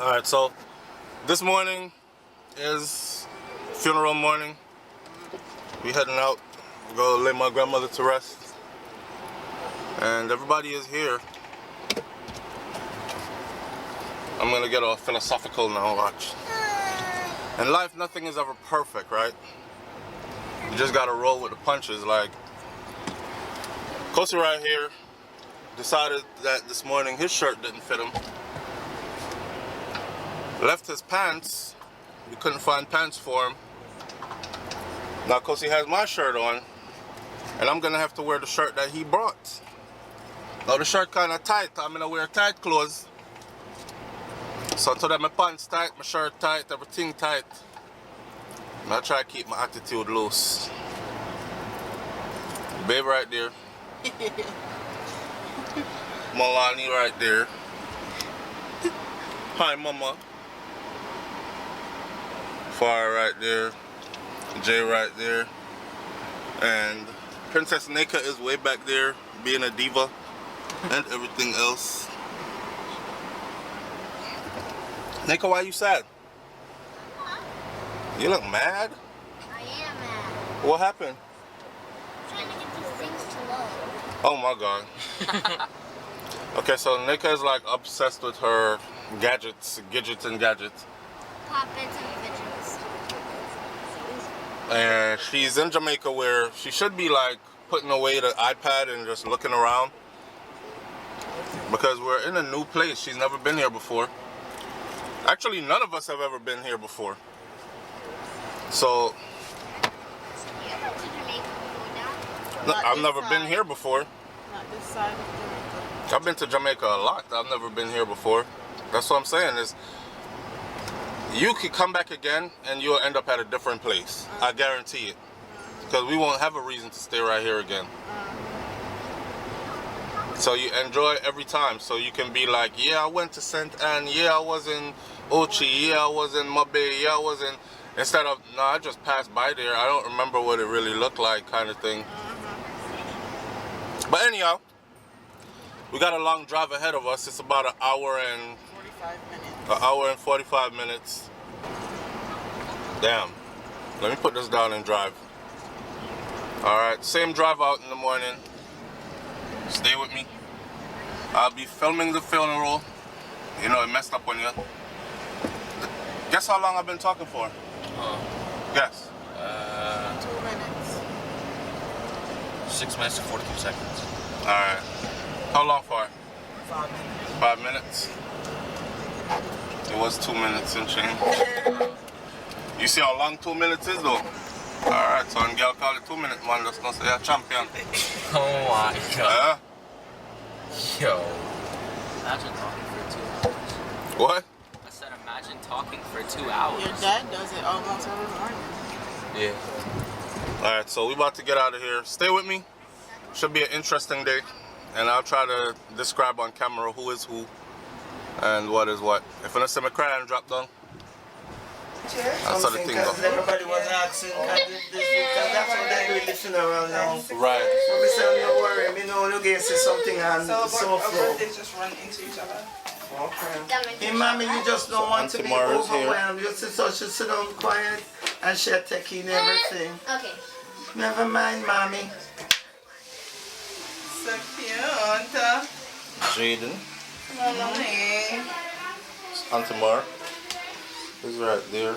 Alright, so this morning is funeral morning. We heading out, go lay my grandmother to rest. And everybody is here. I'm gonna get all philosophical now, watch. In life, nothing is ever perfect, right? You just gotta roll with the punches. Like, Kosi right here decided that this morning his shirt didn't fit him. Left his pants. We couldn't find pants for him. Now Kosi has my shirt on, and I'm gonna have to wear the shirt that he brought. Now the shirt kinda tight. I'm gonna wear tight clothes. So today my pants tight, my shirt tight, everything tight. And I try to keep my attitude loose. Babe right there. Milani right there. Hi mama. Fire right there. Jay right there. And Princess Nika is way back there being a diva and everything else. Nika, why you sad? You look mad? I am mad. What happened? I'm trying to get these things to load. Oh my god. Okay, so Nika is like obsessed with her gadgets and gadgets. Poppets and fidgets. And she's in Jamaica where she should be like putting away the iPad and just looking around. Because we're in a new place. She's never been here before. Actually, none of us have ever been here before. So, You ever to Jamaica before, Dad? no, I've never been here before. Not this side of Jamaica. I've been to Jamaica a lot. I've never been here before. That's what I'm saying is, you could come back again and you'll end up at a different place. I guarantee it. Because we won't have a reason to stay right here again. So you enjoy every time. So you can be like, yeah, I went to St. Anne. Yeah, I was in Ochi. Yeah, I was in Mabe. Yeah, I was in... Instead of, no, I just passed by there. I don't remember what it really looked like, kind of thing. But anyhow, we got a long drive ahead of us. It's about an hour and 45 minutes. Damn. Let me put this down and drive. Alright, same drive out in the morning. Stay with me. I'll be filming the funeral. You know, it messed up on you. Guess how long I've been talking for? Guess. 2 minutes. 6 minutes and 42 seconds. Alright. How long for? 5 minutes. 5 minutes? It was 2 minutes and change. You see how long 2 minutes is though? Alright, so when girl call it 2 minutes, man, that's not say a champion. Oh my god. Yo. Imagine talking for 2 hours. What? I said imagine talking for 2 hours. Your dad does it almost every morning. Yeah. Alright, so we about to get out of here. Stay with me. Should be an interesting day. And I'll try to describe on camera who is who and what is what. If I see me cry and drop down, that's how the thing goes. Everybody was asking, because that's what they do in the funeral now. Right. So we say, don't worry, we know you can say something and so flow. They just run into each other. Okay. Hey, mommy, you just don't want to be Tomorrow's overwhelmed. You just sit down quiet and she'll take in everything. Okay. Never mind, mommy. So cute. Jaden. Mommy. Auntie Mar is right there.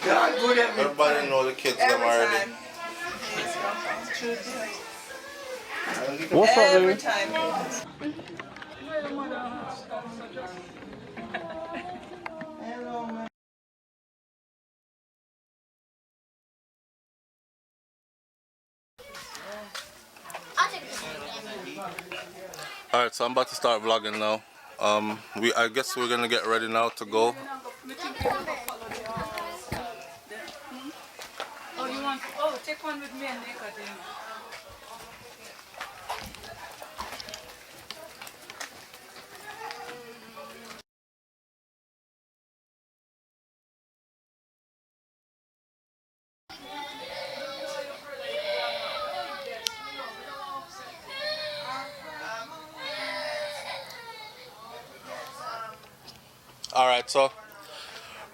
God, good at me. Everybody know the kids them already. What's up, every time. Hello, man. I'll take this. Alright, so I'm about to start vlogging now. I guess we're gonna get ready now to go. Oh, you want? Oh, take one with me and make a thing. All right, so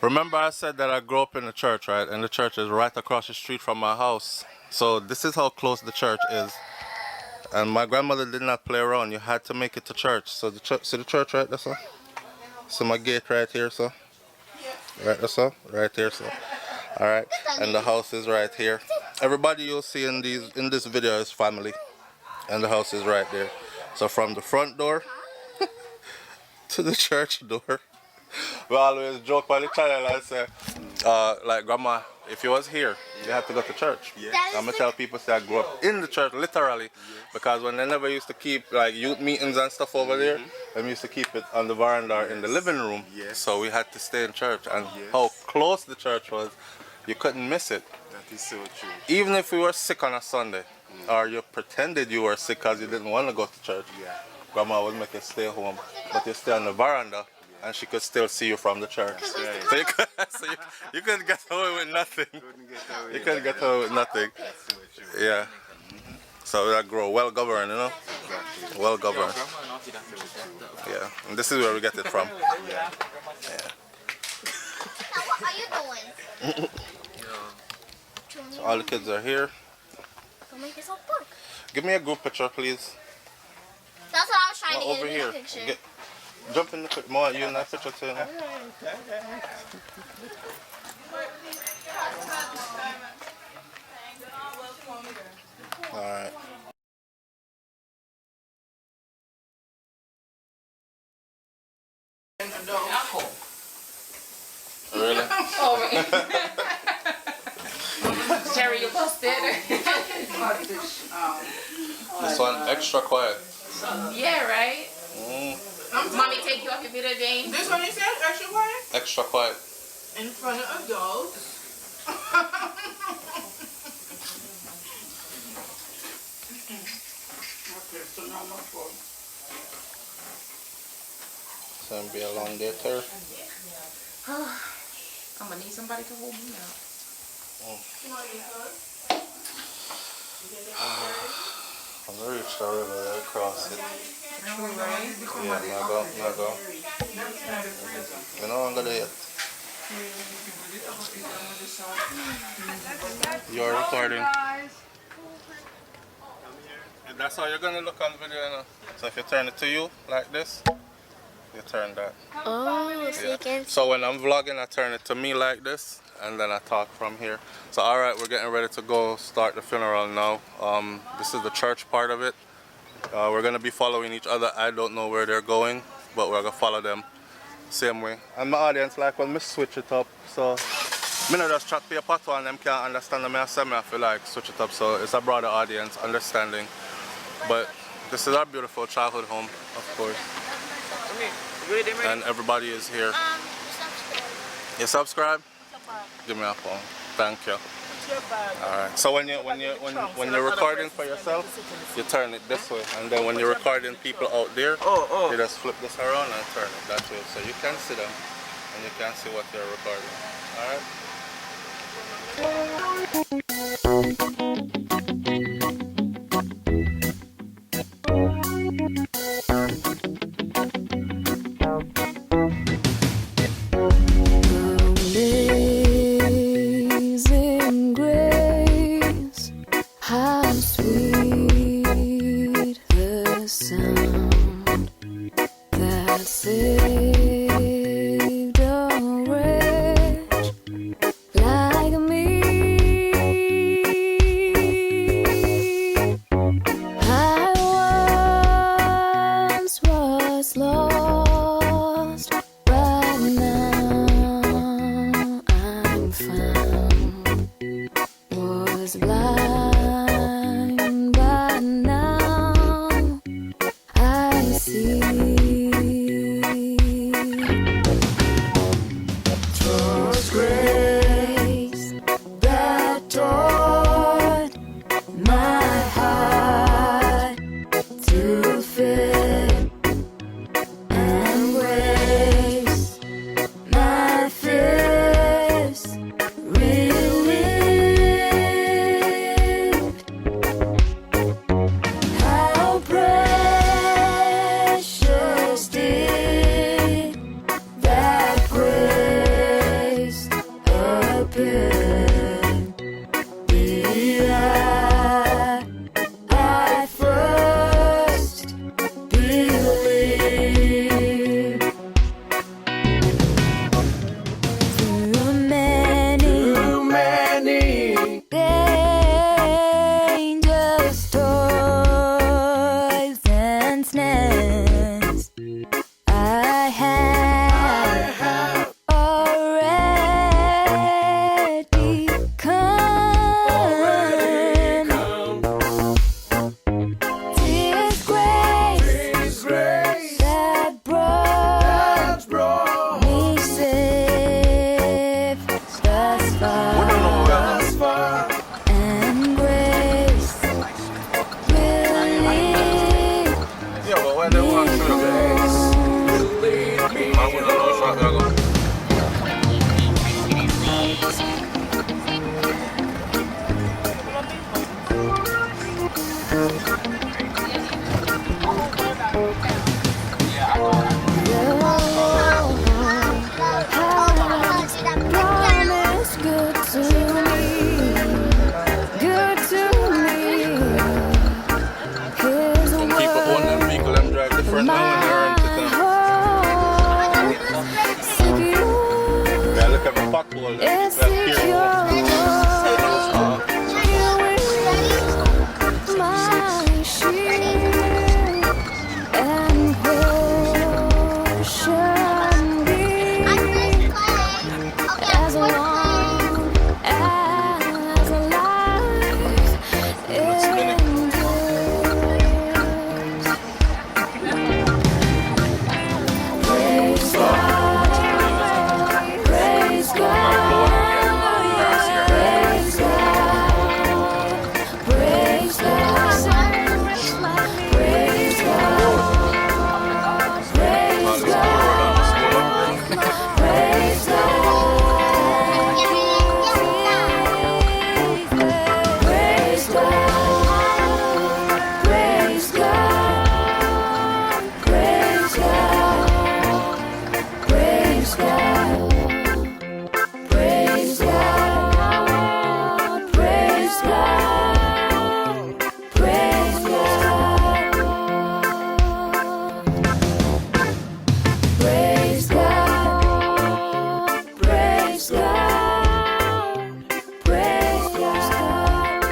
remember I said that I grew up in the church, right? And the church is right across the street from my house. So this is how close the church is. And my grandmother did not play around. You had to make it to church. So the church, see the church right there, so? See my gate right here, so? Right there, so? Right here, so? All right, and the house is right here. Everybody you'll see in this video is family, and the house is right there. So from the front door to the church door, we always joke on the channel and say, like, Grandma, if you was here, you had to go to church. Yeah. I'm gonna tell people say I grew up in the church, literally, because when they never used to keep like youth meetings and stuff over there, they used to keep it on the veranda in the living room. Yes. So we had to stay in church, and how close the church was, you couldn't miss it. That is so true. Even if we were sick on a Sunday, or you pretended you were sick because you didn't want to go to church, Grandma would make you stay home, but you stay on the veranda, and she could still see you from the church. Right. So, you couldn't get away with nothing. You couldn't get away with nothing. Yeah. So that grow well governed, you know? Exactly. Well governed. Yeah. And this is where we get it from. Yeah. What are you doing? So all the kids are here. Don't make yourself work. Give me a group picture, please. That's what I was trying to Over get in here. the picture. Jump in the picture. More, you in that picture too. No? Alright. Really? Terry, you busted. This one extra quiet. Yeah, right? Mommy take you off your video game. This one you said extra quiet? Extra quiet. In front of adults. It's gonna be a long day, Terry. I'm gonna need somebody to hold me up. I'm gonna reach the river there, cross it. Yeah, now go. You know I'm gonna hit. You're recording. That's how you're gonna look on video, you know? So if you turn it to you like this, you turn that. Oh, so you can. So when I'm vlogging, I turn it to me like this, and then I talk from here. So alright, we're getting ready to go start the funeral now. This is the church part of it. We're gonna be following each other. I don't know where they're going, but we're gonna follow them same way. And my audience like when me switch it up, so me not just chat paper to and them can't understand me. I say me I feel like switch it up, so it's a broader audience understanding. But this is our beautiful childhood home, of course. And everybody is here. You subscribe? Give me a phone. Thank you. Alright. So when you're recording for yourself, you turn it this way, and then when you're recording people out there, you just flip this around and turn it that way, so you can see them and you can see what they're recording. Alright. Amazing grace, how sweet the sound that saved a wretch like me. put on no shot, I go. Promise good to me, good to me. Here's a Some people own them word vehicle and drive different now when they're into them. Yeah, look at the pothole. It's That's here. my shield and portion be as long as life endures. Praise God, praise God, praise God, praise God, praise God, praise God, praise God, praise God, praise God, praise God, praise God, praise God, praise God, praise God, praise God, praise God, praise God.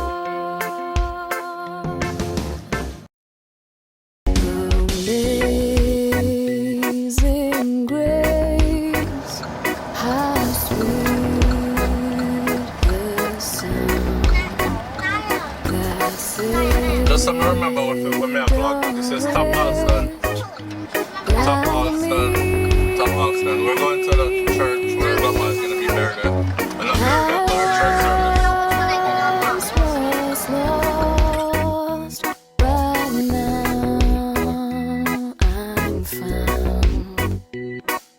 Amazing grace, how sweet the sound that saved Just something to remember when me a vlog. This is Top Alston. Top Alston. Top Alston. We're going to the church where Grandma is going to be buried at. We're not buried at, but our church service. was lost, but now I'm found.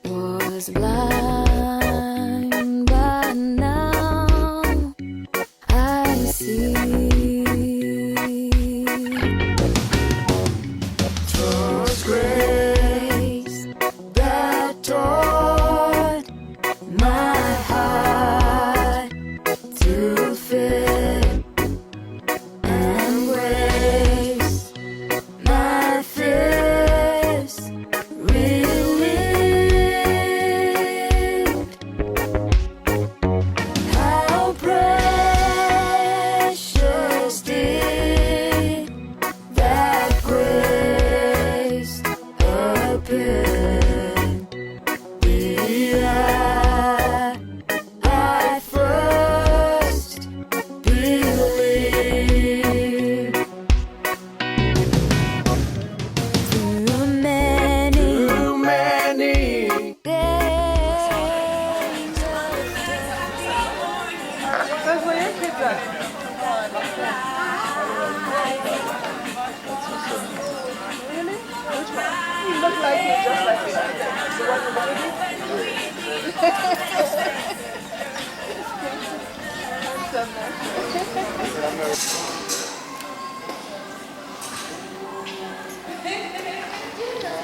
Was blind, but now I see. 'Twas grace that taught my heart to fit, and grace my fears relieved. How precious did that grace appear the hour I first believed. Through many days That's where your kids at. Really? Which one? You look like you, just like you. The one with the baby?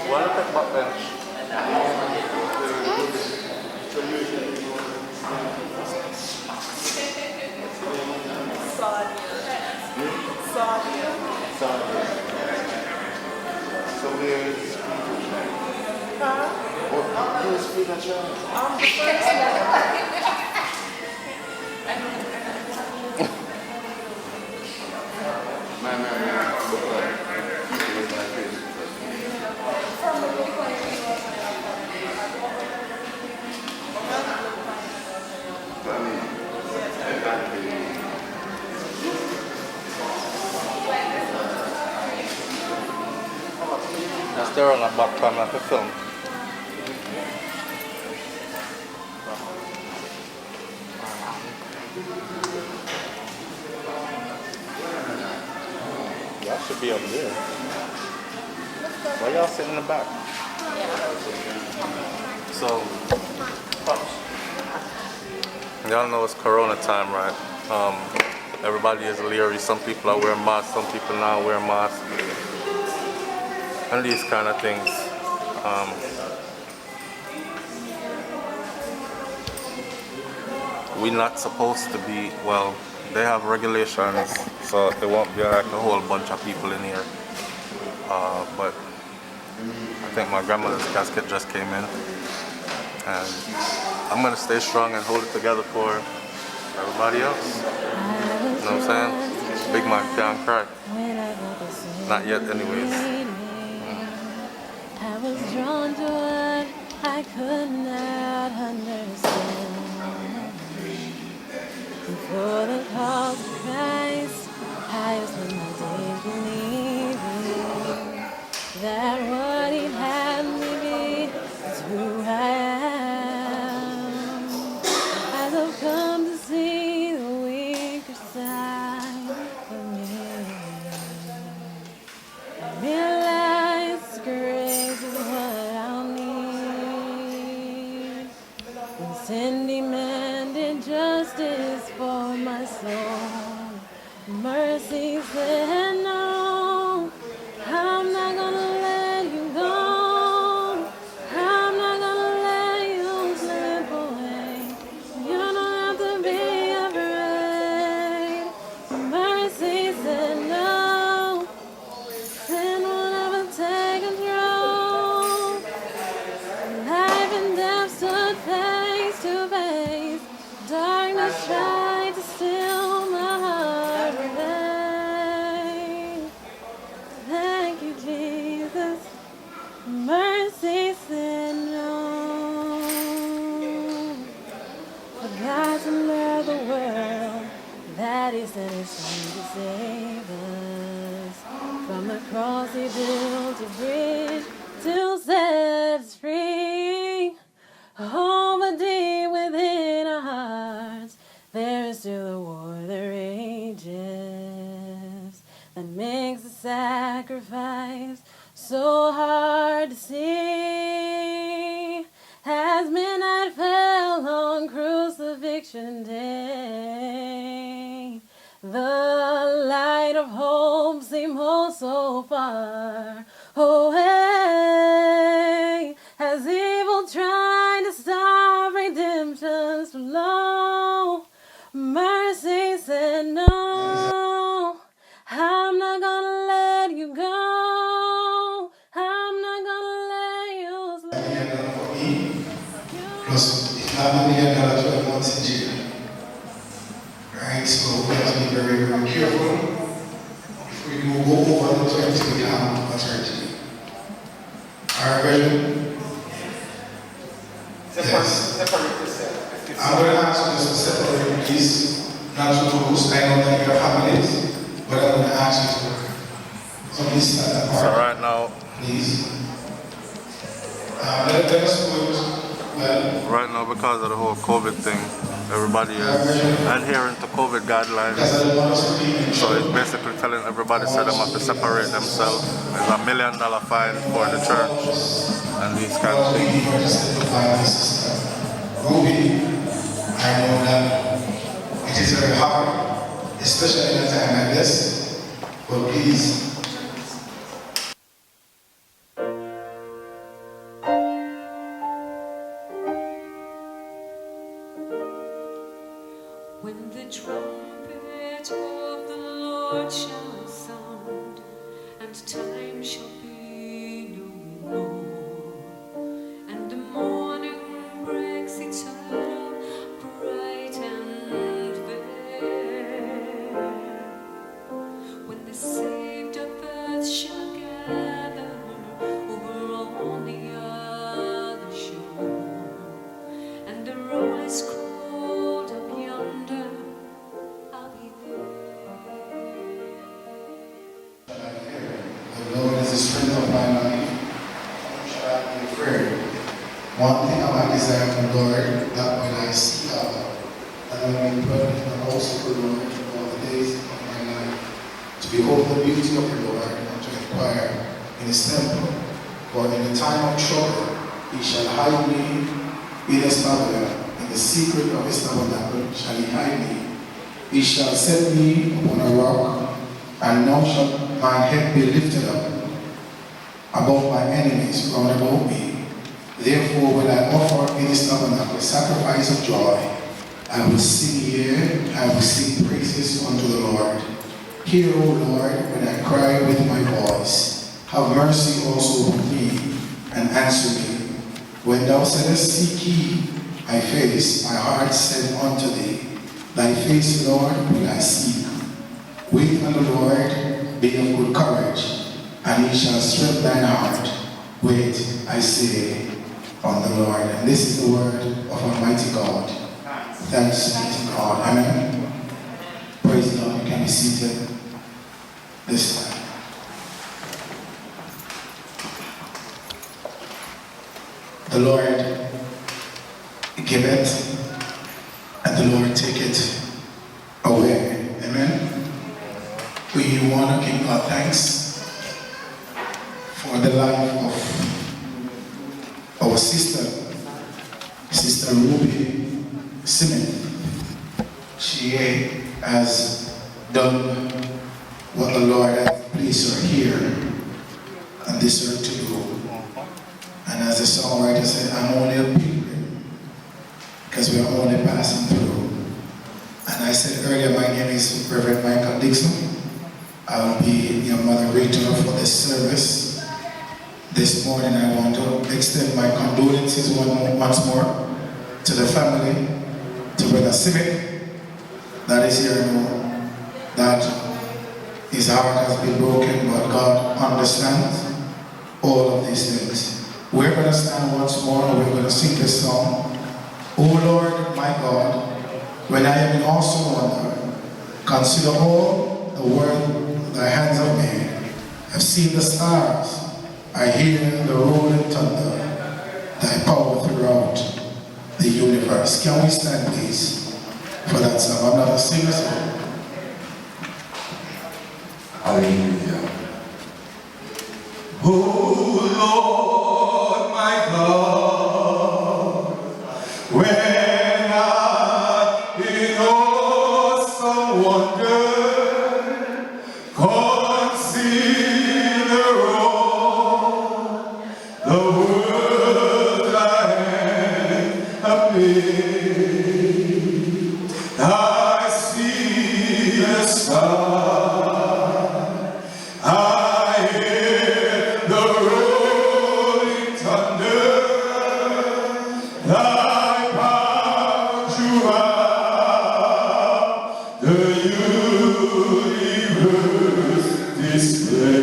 Wanna pick up bench? So there's who's Peter John? I'm the first one. Man. That's there on the back time like a film. Y'all should be up there. Why y'all sitting in the back? So, y'all know it's Corona time, right? Everybody is leery. Some people are wearing masks, some people not wearing masks, and these kind of things. We're not supposed to be, well, they have regulations, so there won't be like a whole bunch of people in here. But I think my grandmother's casket just came in, and I'm gonna stay strong and hold it together for everybody else. You know what I'm saying? Big man can't cry. Not yet, anyways. I was drawn to what I could not understand. For the cause of Christ, I spent my days believing that what He had me be is who I am. As I've come to see the weaker side of me, I realize grace is what I'll need. When sin demanded justice for my soul, mercy said no, I'm not gonna let you go. I'm not gonna let you slip away. You don't have to be afraid. Mercy said no, sin will never take control. Life and death stood face to face. Darkness tried to steal my heart away. Thank you, Jesus. Mercy said no. For God so loved the world that He sent His Son to save us. From the cross He built a bridge to set us free. Oh, but deep within our hearts, there is still a war that rages, that makes the sacrifice so hard to see. As midnight fell on crucifixion day, the light of hope seemed oh so far away. As evil tried to stop redemption's flow, mercy said no, I'm not gonna let you go. I'm not gonna let you slip. Plus, if not only had another 12 months in jail. Right, so we have to be very, very careful. If we do go over the 20, we have a 30. Alright, brethren? Yes. I'm going to ask you just to separate, please. Not to those, I know that you have families, but I'm going to ask you to please stand apart. So right now, please. Let us put, well, right now, because of the whole COVID thing, everybody is adhering to COVID guidelines. So it's basically telling everybody that they have to separate themselves. There's $1 million fine for the church and these kind of things. Ruby, I know that it is very hard, especially in a time like this, but please. When the trumpet of the Lord shall sound, and time shall be no more, and the morning breaks eternal, bright and fair, when the saved of earth shall gather over on the other shore, and the roll is called up yonder, I'll be there. The Lord is the strength of my life. Whom shall I be afraid? One thing I might desire of the Lord, that when I see God, that I may dwell in the house of the Lord all the days of my life, to behold the beauty of the Lord and to inquire in His temple. For in the time of trouble He shall hide me in his pavilion, in the secret of his tabernacle shall he hide me. He shall set me upon a rock, and now shall mine head be lifted up above my enemies round about me. Therefore will I offer in his tabernacle a sacrifice of joy. I will sing here, I will sing praises unto the Lord. Hear, O Lord, when I cry with my voice. Have mercy also upon me, and answer me. When thou saidst, seek ye my face, my heart said unto thee, thy face, Lord, will I seek. Wait on the Lord, be of good courage, and he shall strengthen thine heart. Wait, I say, on the Lord. And this is the word of Almighty God. Thanks be to God. Amen. Praise God. You can be seated this time. The Lord giveth, and the Lord taketh away. Amen. We want to give God thanks for the life of our sister Ruby Smith. She has done what the Lord has placed her here on this earth to do. And as the songwriter said, I'm only a pilgrim because we are only passing through. And I said earlier, my name is Reverend Michael Dixon. I will be your moderator for this service. This morning I want to extend my condolences once more to the family, to Brother Simic that is here now, that his heart has been broken, but God understands all of these things. We're going to stand once more and we're going to sing this song. O Lord, my God, when I am in awesome wonder, consider all the work thy hands have made. I've seen the stars, I hear the rolling thunder, thy power throughout the universe. Can we stand, please, for that song? I'm not a singer, so. Hallelujah. Oh Lord, my God, when I in awesome wonder consider all the world thy hand have made, I see the stars. I hear the rolling thunder, thy power throughout the universe display.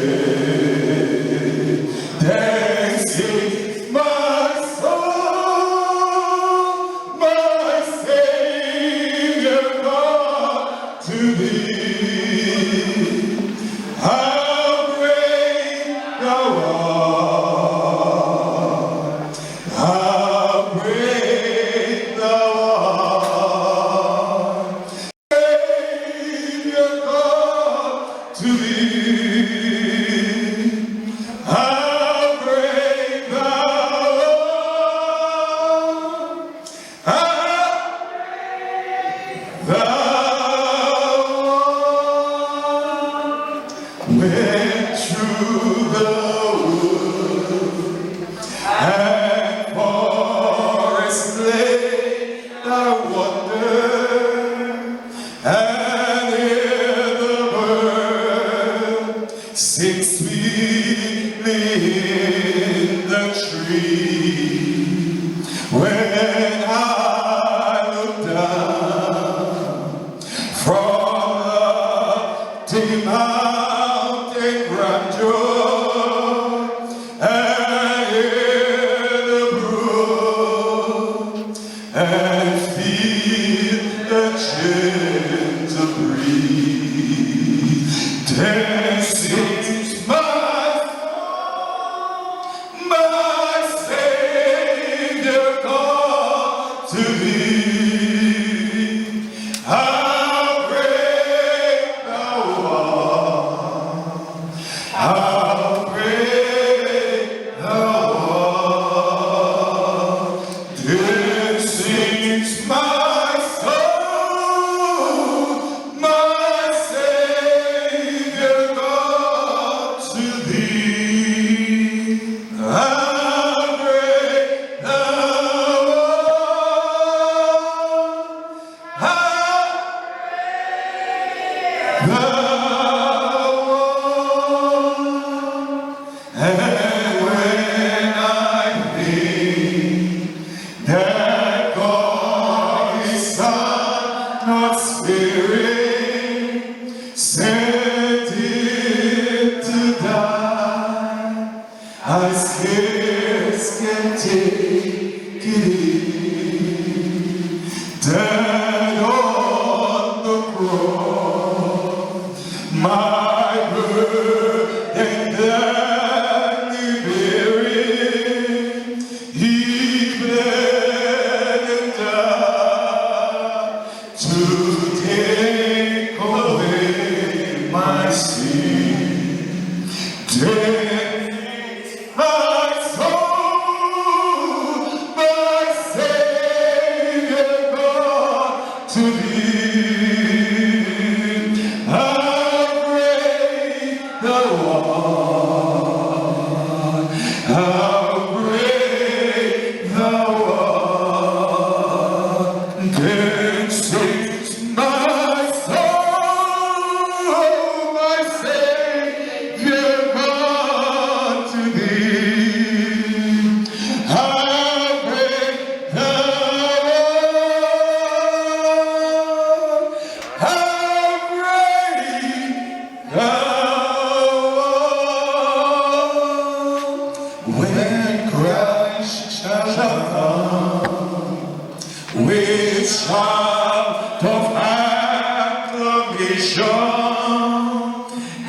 Then sings my soul, my Savior God, to thee. How great thou art, how great thou art, Savior God, to thee. How great thou art, how thou went through the wood and forest lay thy wonder, and hear the bird sing sweetly in the tree. When I look down from the dim mountain grandeur and hear the brook and feel the gentle breeze, then sings my soul, my Savior God, to thee. How great thou art, how great thou art. to thee. How great thou art, how great thou art. Then sings my soul, my Savior God, to thee. How great thou art, how great thou art. When Christ shall come with shout of acclamation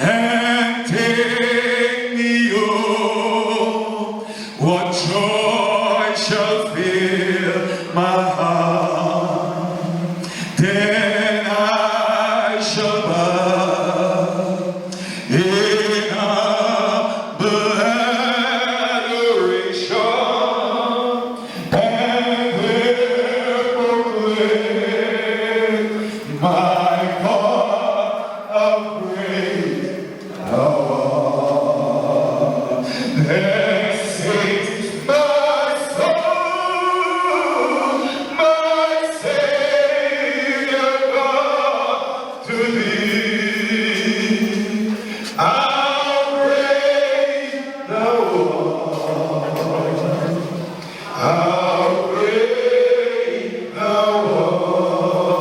and take me home, what joy shall fill my heart? Then I shall bow in humble adoration and there proclaim my God, how great thou art. Then sings my soul, my Savior God, to thee. How great thou art, how great thou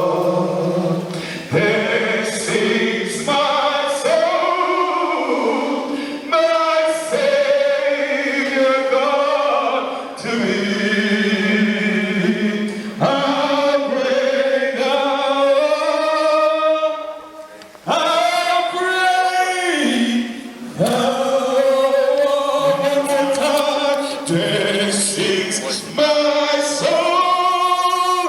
art. Then sings my soul, my Savior God, to thee. How great thou art, how great thou art. Then sings my soul,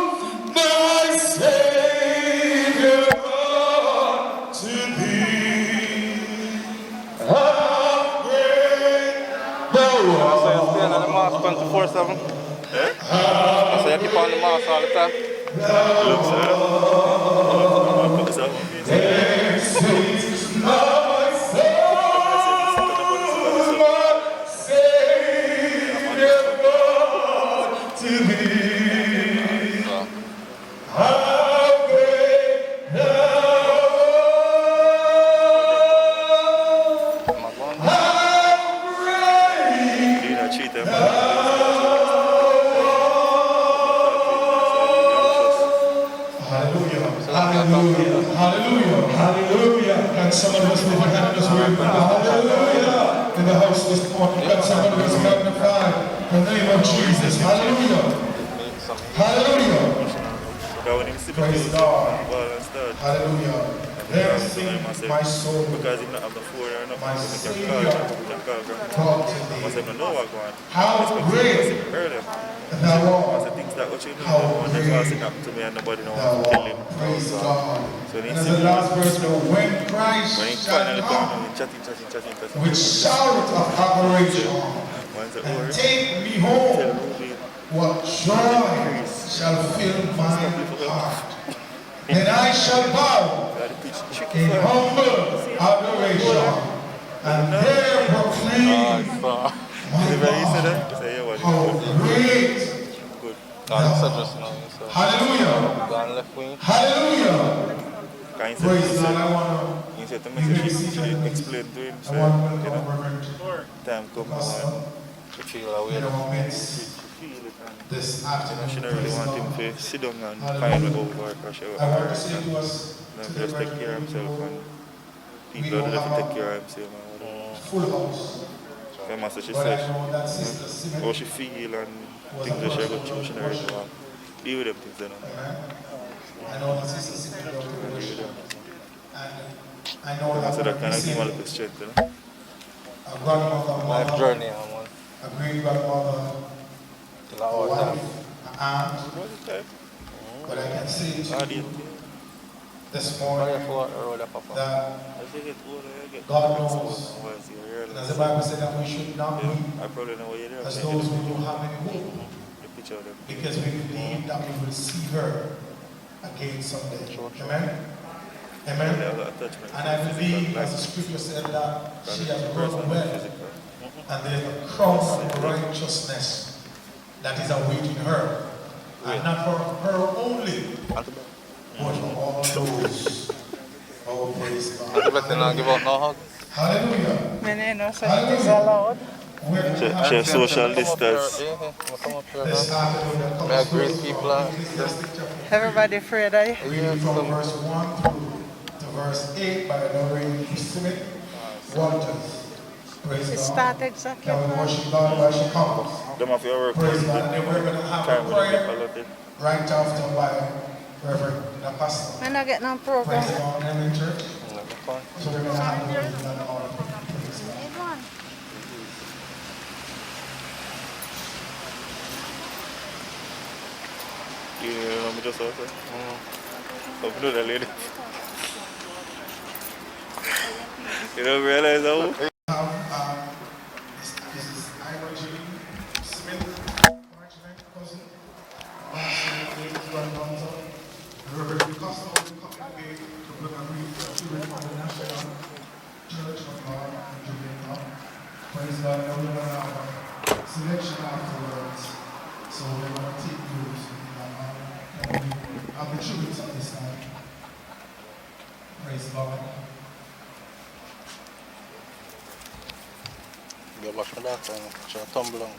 my Savior God, to thee. How great thou So you art. stay on the mask 24/7? So you keep on the mask all the time? Then sings my soul, my Savior God, to thee. How great thou art, how great thou Hallelujah, hallelujah, hallelujah, hallelujah. Can someone just lift your hand and just wave hallelujah in the house this morning? Can someone just magnify the name of Jesus? Hallelujah, hallelujah. Praise God, hallelujah. There sing my soul, because if not have the phone or not, my we Savior, can call God to I must thee. have know what's going on. How great Earlier. thou Because art, the things that what you know, how one that was it happened to me and nobody know thou what to tell him. art. Praise God. So And he as said, the last verse goes, when when Christ he shall finally come gone, we chatting. with shout of adoration Once I and over, take me tell home, Ruby, what joy shall fill my heart. Then I shall bow God, the pitch tricky in for him. humble adoration and there proclaim my Is it very easy God, then? Say, yeah, what? how great Good. thou art. Hallelujah. Gone left wing. Hallelujah. Can you Praise say, God. I want he said to to me, give she you seat and explain to him, I say, want to you welcome know, Reverend time come now Pastor To feel away. in our midst feel it and this you know, afternoon. she don't really Praise want him God. to sit down and Hallelujah. find me over or she I want to say to us then today, just take care of Reverend, himself and we people don't have to take have care of himself and whatever. a full house, Then master she but I said, know that Sister how Simon she feel and was a things that she person go through, she of don't really worship. want to deal with them things then. Amen. I know that Sister Simon loved to worship. And I know Then that master that we're kind of give him a missing little strength, you know. a grandmother, a Life mother, journey, man. a great grandmother, Till a our wife, time. an aunt. What is that? But I can say Ah, to the you this Sorry morning for the road, Papa. that as you get older, you get God exposed knows, and once you and realize as the Bible said, that we should not yeah, be I probably know what you're doing. as those who don't have any hope, The picture of them. because we believe that we will see her again someday. Amen? Amen? And I believe, as the scripture said, that she has run well, and there's a crown of righteousness that is awaiting her. And not for her only, but for all those. Oh, praise God. Hallelujah. Hallelujah. Check social distance. Great people. Everybody afraid, eh? Reading from verse 1 to verse 8 by Lorraine Smith Walters. Praise It God. started exactly. Can we worship God while she comes? Them have your work. Praise God. And then we're going to have Time a with prayer right after by Reverend Apostle. I'm not getting on program. Praise God. And in church. So we're going to have a little bit of all. Praise God. You know, I'm just out there. Open the lady. You don't realize how? This is Ira Jean Smith, cousin. Reverend Costa will be coming again to bring a brief children from the National Church of God in Jamaica. Praise God. Now we're going to have a selection afterwards. So we're going to take those of the children at this time. Praise God. You wash my daughter and she'll tumble on.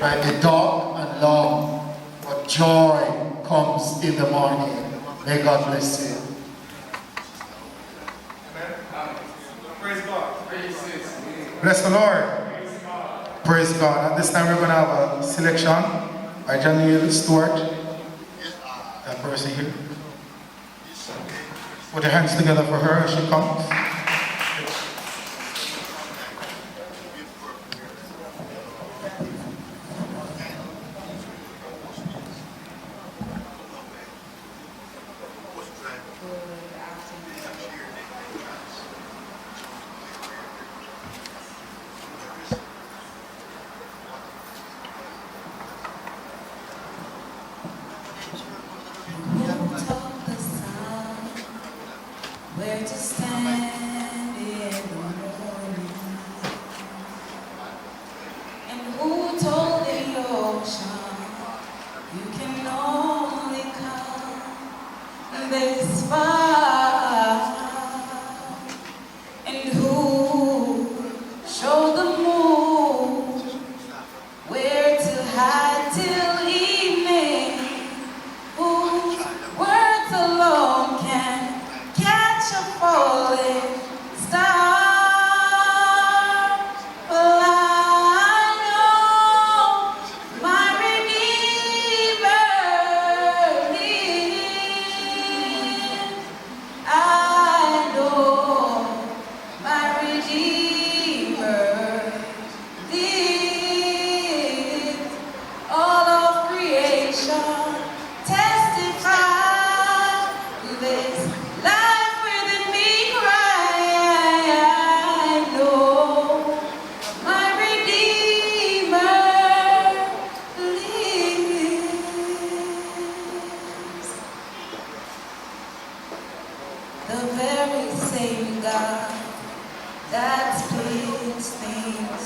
might be dark and long, but joy comes in the morning. May God bless you. Praise God. Bless the Lord. Praise God. At this time we're going to have a selection by Janelle Stewart. That person here. Put your hands together for her as she comes. Where to stand in the morning, and who told the ocean you can only come this far, and who showed the moon where to hide till evening, whose words alone can catch a falling star. Well, I know my Redeemer lives. I know my Redeemer lives. All of creation testifies this. Life within me cry, I know my Redeemer lives. The very same God that splits things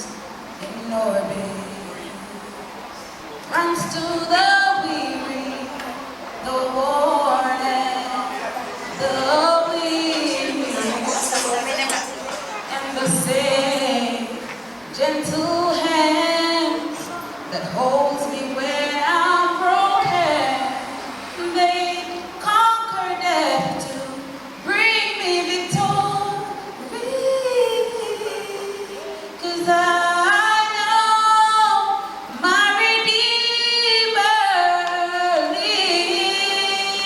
in orbit runs to the weary, the worn, the weak, and the same gentle hand that holds me when I'm broken. They conquer death to bring me victory. 'Cause I know my Redeemer lives.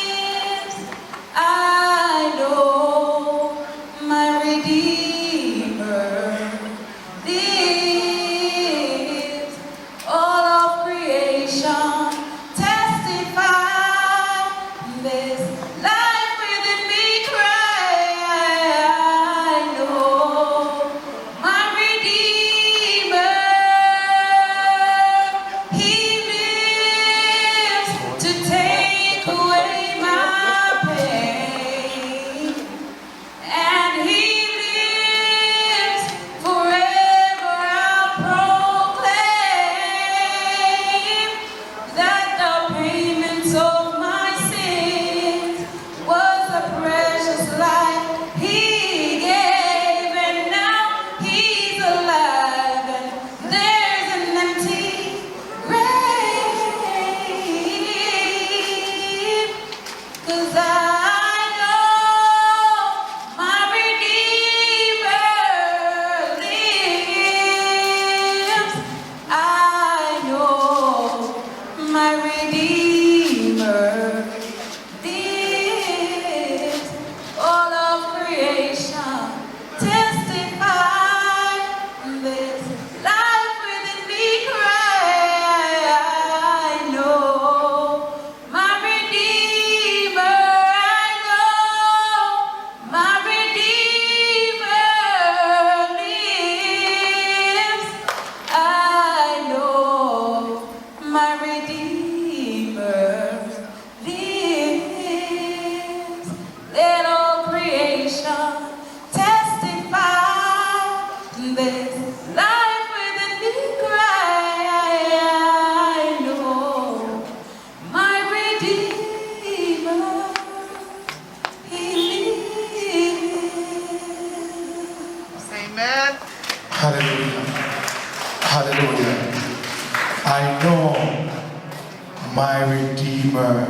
Redeemer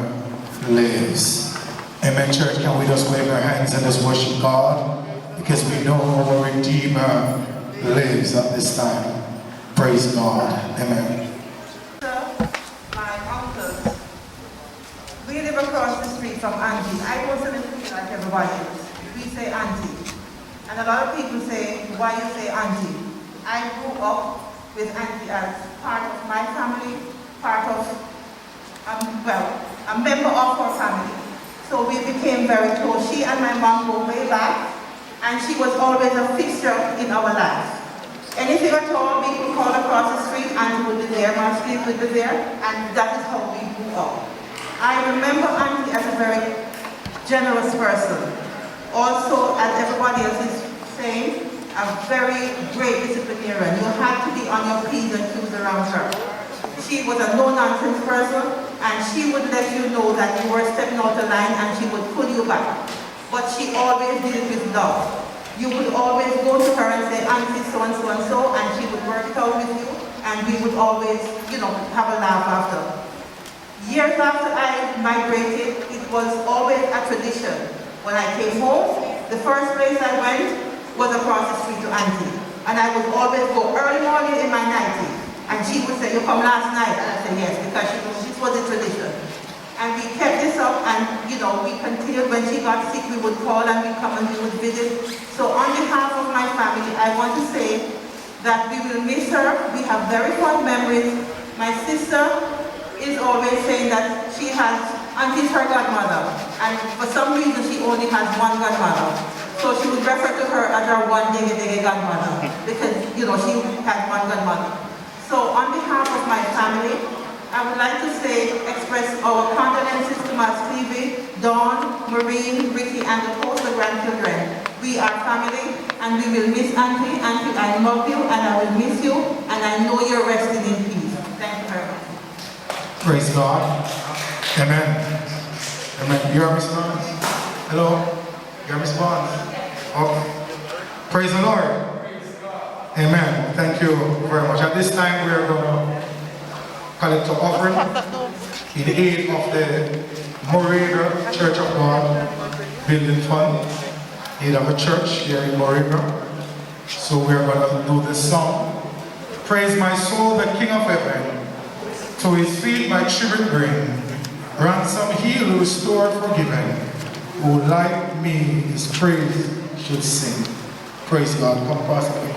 lives. Amen, church. Can we just wave our hands and just worship God? Because we know our Redeemer lives at this time. Praise God. Amen. My uncles, we live across the street from Auntie. I wasn't like everybody else. We say Auntie. And a lot of people say, why you say Auntie? I grew up with Auntie as part of my family, part of, a member of her family. So we became very close. She and my mom go way back, and she was always a fixture in our lives. Anything at all, we could call across the street, Auntie would be there, my street would be there, and that is how we grew up. I remember Auntie as a very generous person. Also, as everybody else is saying, a very great disciplinarian. You had to be on your P's and Q's around her. She was a no-nonsense person, and she would let you know that you were stepping out of line, and she would pull you back. But she always did it with love. You would always go to her and say, Auntie so-and-so and so, and she would work it out with you, and we would always, have a laugh after. Years after I migrated, it was always a tradition. When I came home, the first place I went was across the street to Auntie. And I would always go early morning in my nightie. And she would say, you come last night? And I said, yes, because this was a tradition. And we kept this up, and we continued. When she got sick, we would call and we come and we would visit. So on behalf of my family, I want to say that we will miss her. We have very fond memories. My sister is always saying that she has, Auntie's her godmother. And for some reason, she only has one godmother. So she would refer to her as her one diggy godmother. Because, she had one godmother. So on behalf of my family, I would like to express our condolences to my Stevie, Dawn, Maureen, Ricky, and the host of grandchildren. We are family, and we will miss Auntie. Auntie, I love you, and I will miss you, and I know you're resting in peace. Thank you very much. Praise God. Amen. Amen. You are Miss Barnes? Hello? You are Miss Barnes? Okay. Praise the Lord. Amen. Thank you very much. At this time, we are going to collect an offering in aid of the Moraga Church of God Building Fund. In our church here in Moraga. So we are going to do this song. Praise my soul, the King of heaven. To his feet my tribute bring. Ransom heal, restored, forgiven. Who like me his praise should sing. Praise God. Come Pastor.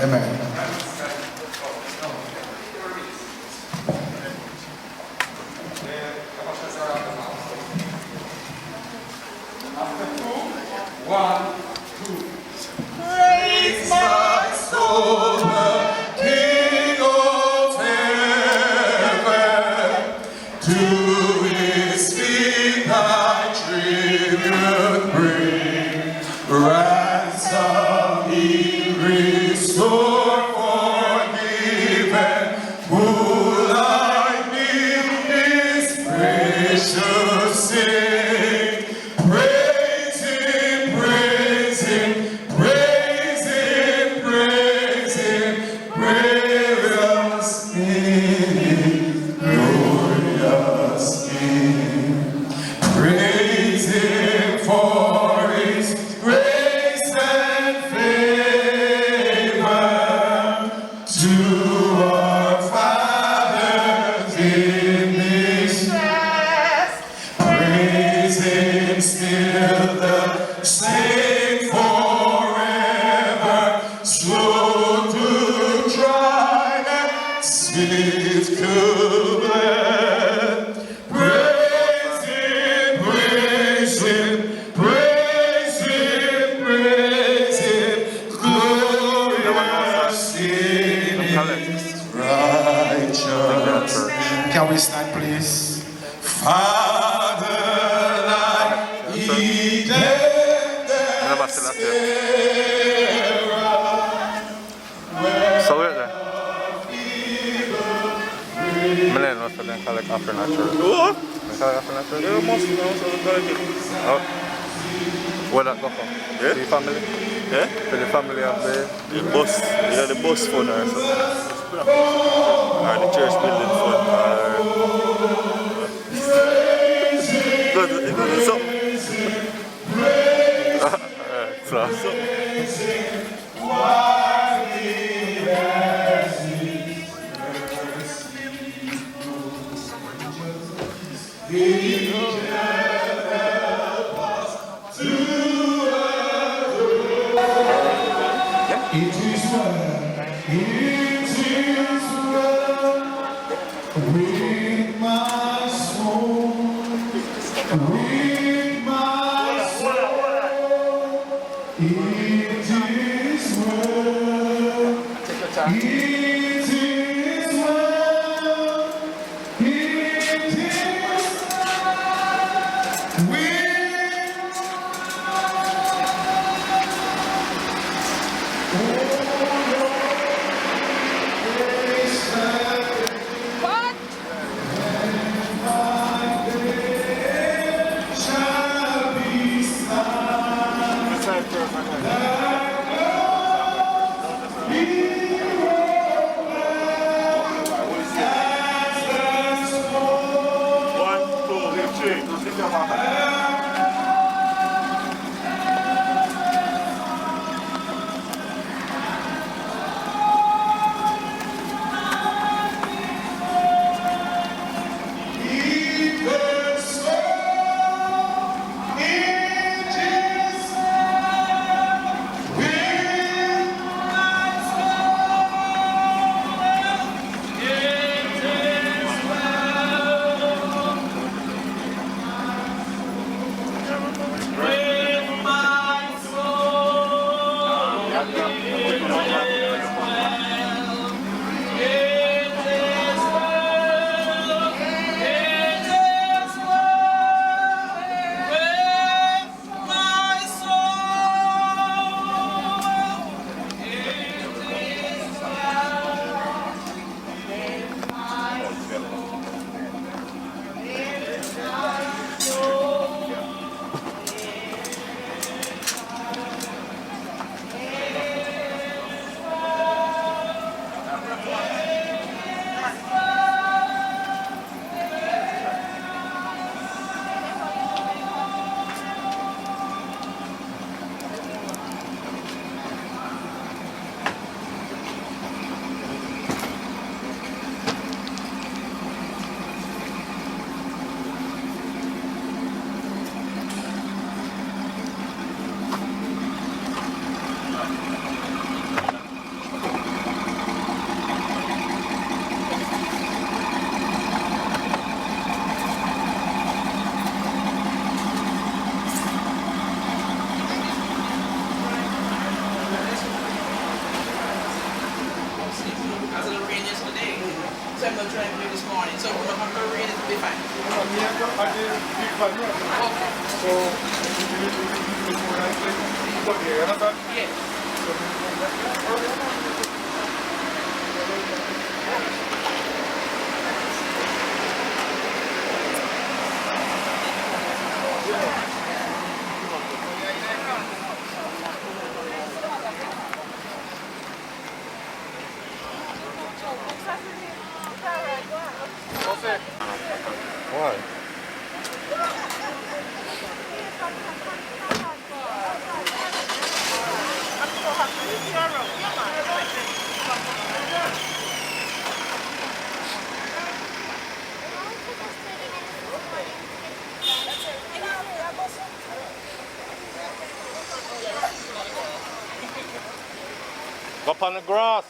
Amen. One, two. Praise my soul, the King of heaven. To his feet thy tribute bring. Ransom he restore, forgiven. Who like me his praise should sing. Praise him, praise him, praise him, praise him, glorious King, glorious King. Praise him for his grace and favor to our fathers in this past. Praise him still the same forever, slow to try and sweet to bless. Praise him, praise him, praise him, praise him, glorious in his righteousness. Can we stand please? Father, like Eden, So we're there. Milen was for them collect after natural. What? Collect after natural? Yeah, must know, so we gotta get. Oh. Where that go from? Yeah? For your family? Yeah? For the family of the... The bus, the bus phone or something. Or the church building fund, or it goes to something. Alright, so. It is well, with my soul, with my soul. It is well, it is well, it is well with So I'm going to try and do this morning. So I'm going to read it to be fine. Why? Up on the grass.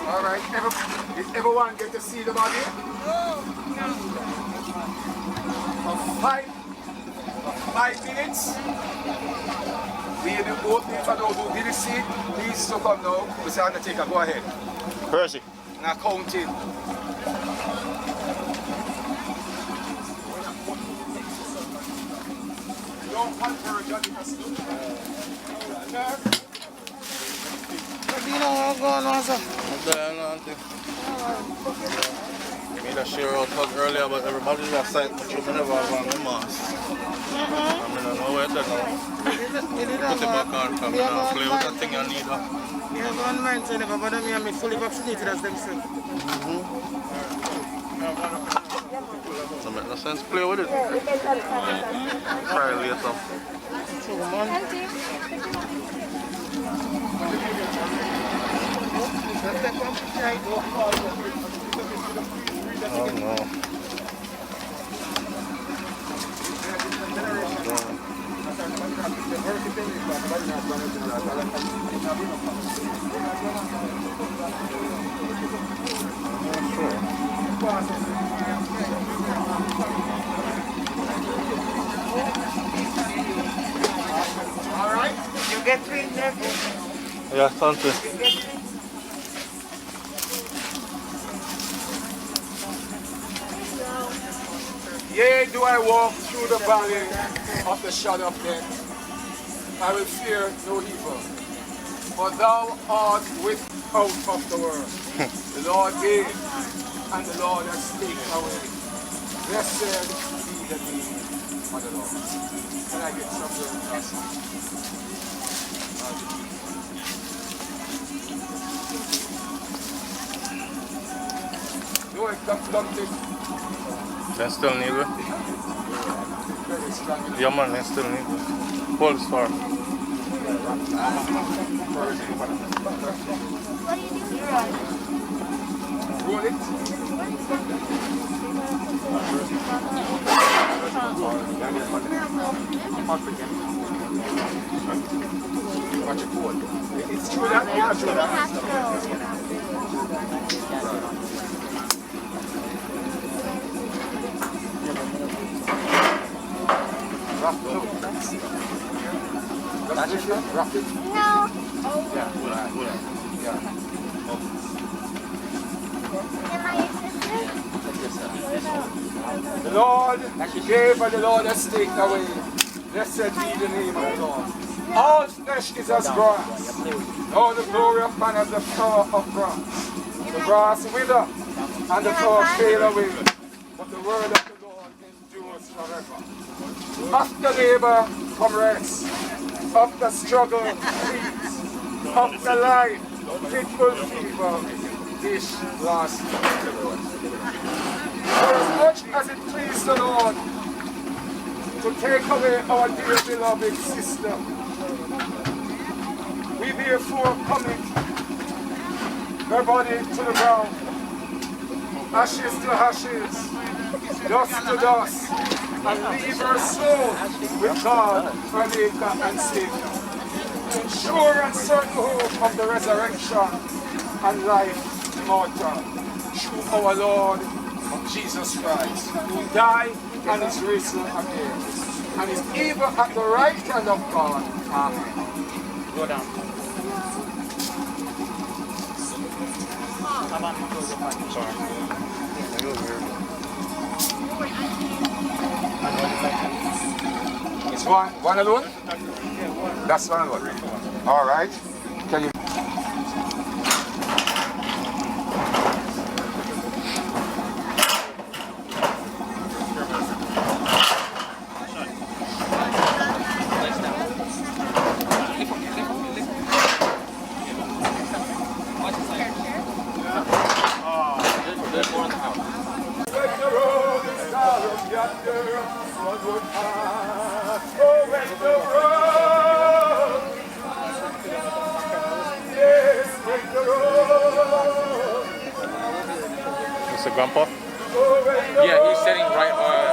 All right. Did everyone get to see the body? For 5 minutes. We both need to know who did see it. Please to come now. Mr. Undertaker, go ahead. Percy. Now count it. Don't hunt for a judge. You know what's going on, sir? I made a share out talk earlier, but everybody left side, but you never have on the mask. I mean, I know where to go. Put it back on, come and play with that thing you need. Yeah, one man said never bother me, I'm fully vaccinated as themselves. So make no sense play with it. Try later. Oh no. All right, you get 3 left. Yeah, something. Yea, do I walk through the valley of the shadow of death, I will fear no evil. For thou art with out of the world. The Lord gave, and the Lord has taken away. Blessed be the name of the Lord. Can I get some words? No, don't take. They still need it. Yeah, man, they still need it. Hold far. What are you doing? Roll it. Watch it forward. It's true that. Yeah, true that. Rock it. Rock it. No. Yeah. Yeah. Am I your sister? The Lord gave and the Lord has taken away. Blessed be the name of the Lord. All flesh is as grass. All the glory of man as the flower of grass. The grass wither and the flower fade away. But the word of the Lord endures forever. After labor, come rest. After struggle, peace. After life, fitful fever, this last for as much as it pleased the Lord to take away our dear beloved sister, we therefore commit her body to the ground, ashes to ashes, dust to dust, and leave her soul with God, her Maker and Savior. Sure and certain hope of the resurrection and life immortal through our Lord Jesus Christ, who died and is risen again, and is even at the right hand of God. Amen. Go down. Sorry. It's one alone? That's one alone. All right. Can you? Mr. Grandpa? Yeah, he's sitting right in front of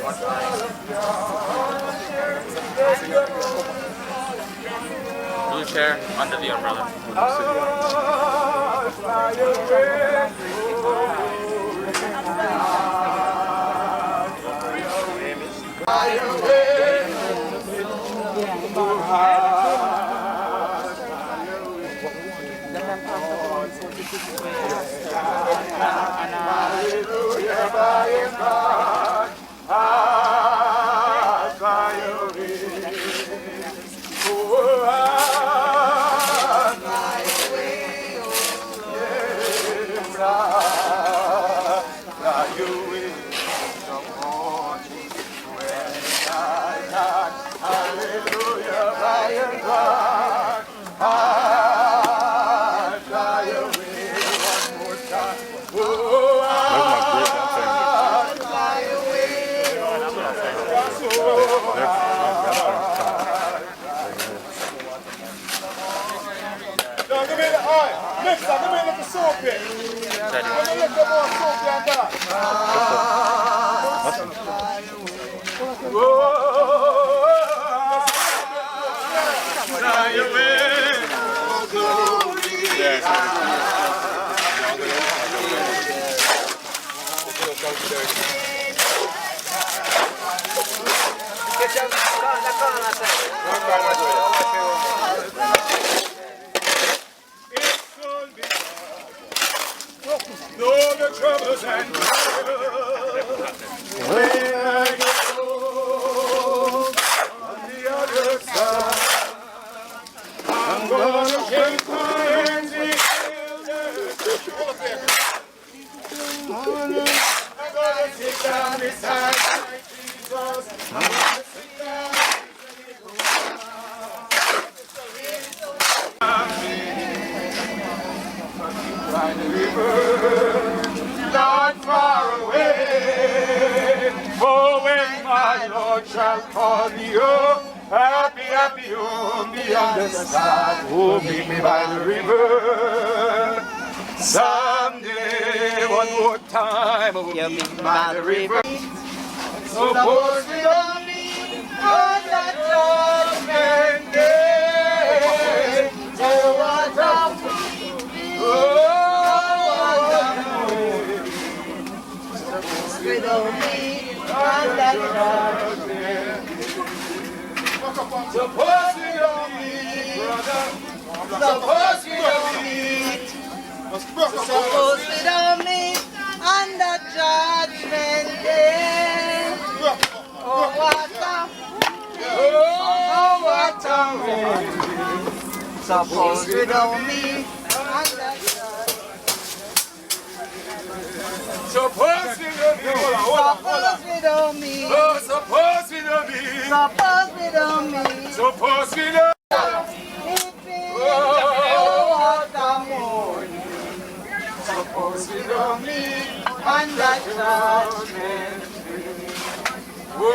one. Blue chair under the umbrella. Know the troubles and when I go on the other side, I'm gonna shake my hands in I'm gonna sit down beside my Jesus. I'm gonna sit down by the river, not far away. Oh, when my Lord shall call me home, happy, happy home beyond the sky. Oh, meet me by the river. Someday, one more time, oh, meet me by the river. Suppose we don't meet on that judgment day. Oh, what a we don't meet on that judgment. Suppose we don't meet, brother. Suppose we don't meet. Suppose we don't meet on that judgment day. Oh, what a way. Suppose we don't meet on that judgment. Suppose we don't meet. Suppose we don't meet. Oh, suppose we don't meet. Suppose we don't meet. Suppose we don't. Oh, what a morning. Suppose we don't meet on that judgment. Oh,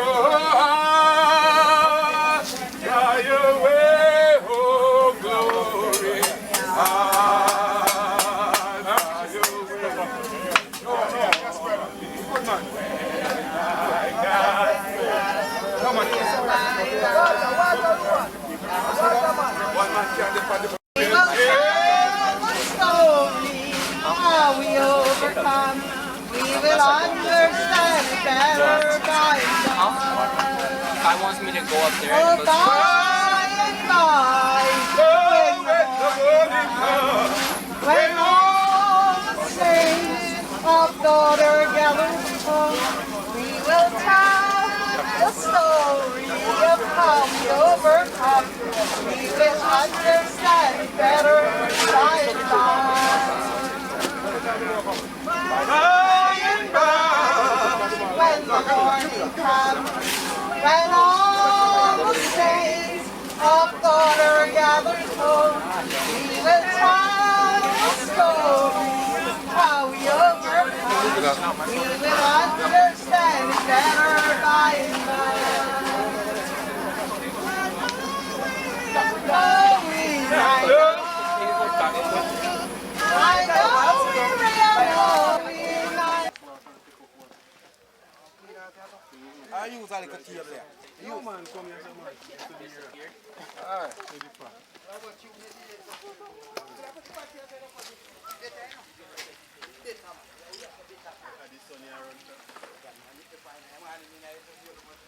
fly away, oh glory. How we overcome, we will understand better by and by. Guy wants me to go up there Oh, and listen. by and by, when the morning comes, when all the saints of God are gathered home, we will tell the story of how we overcome. We will understand better by and by. By and by, when the morning comes, when all the saints of God are gathered home, we will tell the story how we overcome. We will understand it better by and by. I know we I use a little table there. You man come here, man. Alright.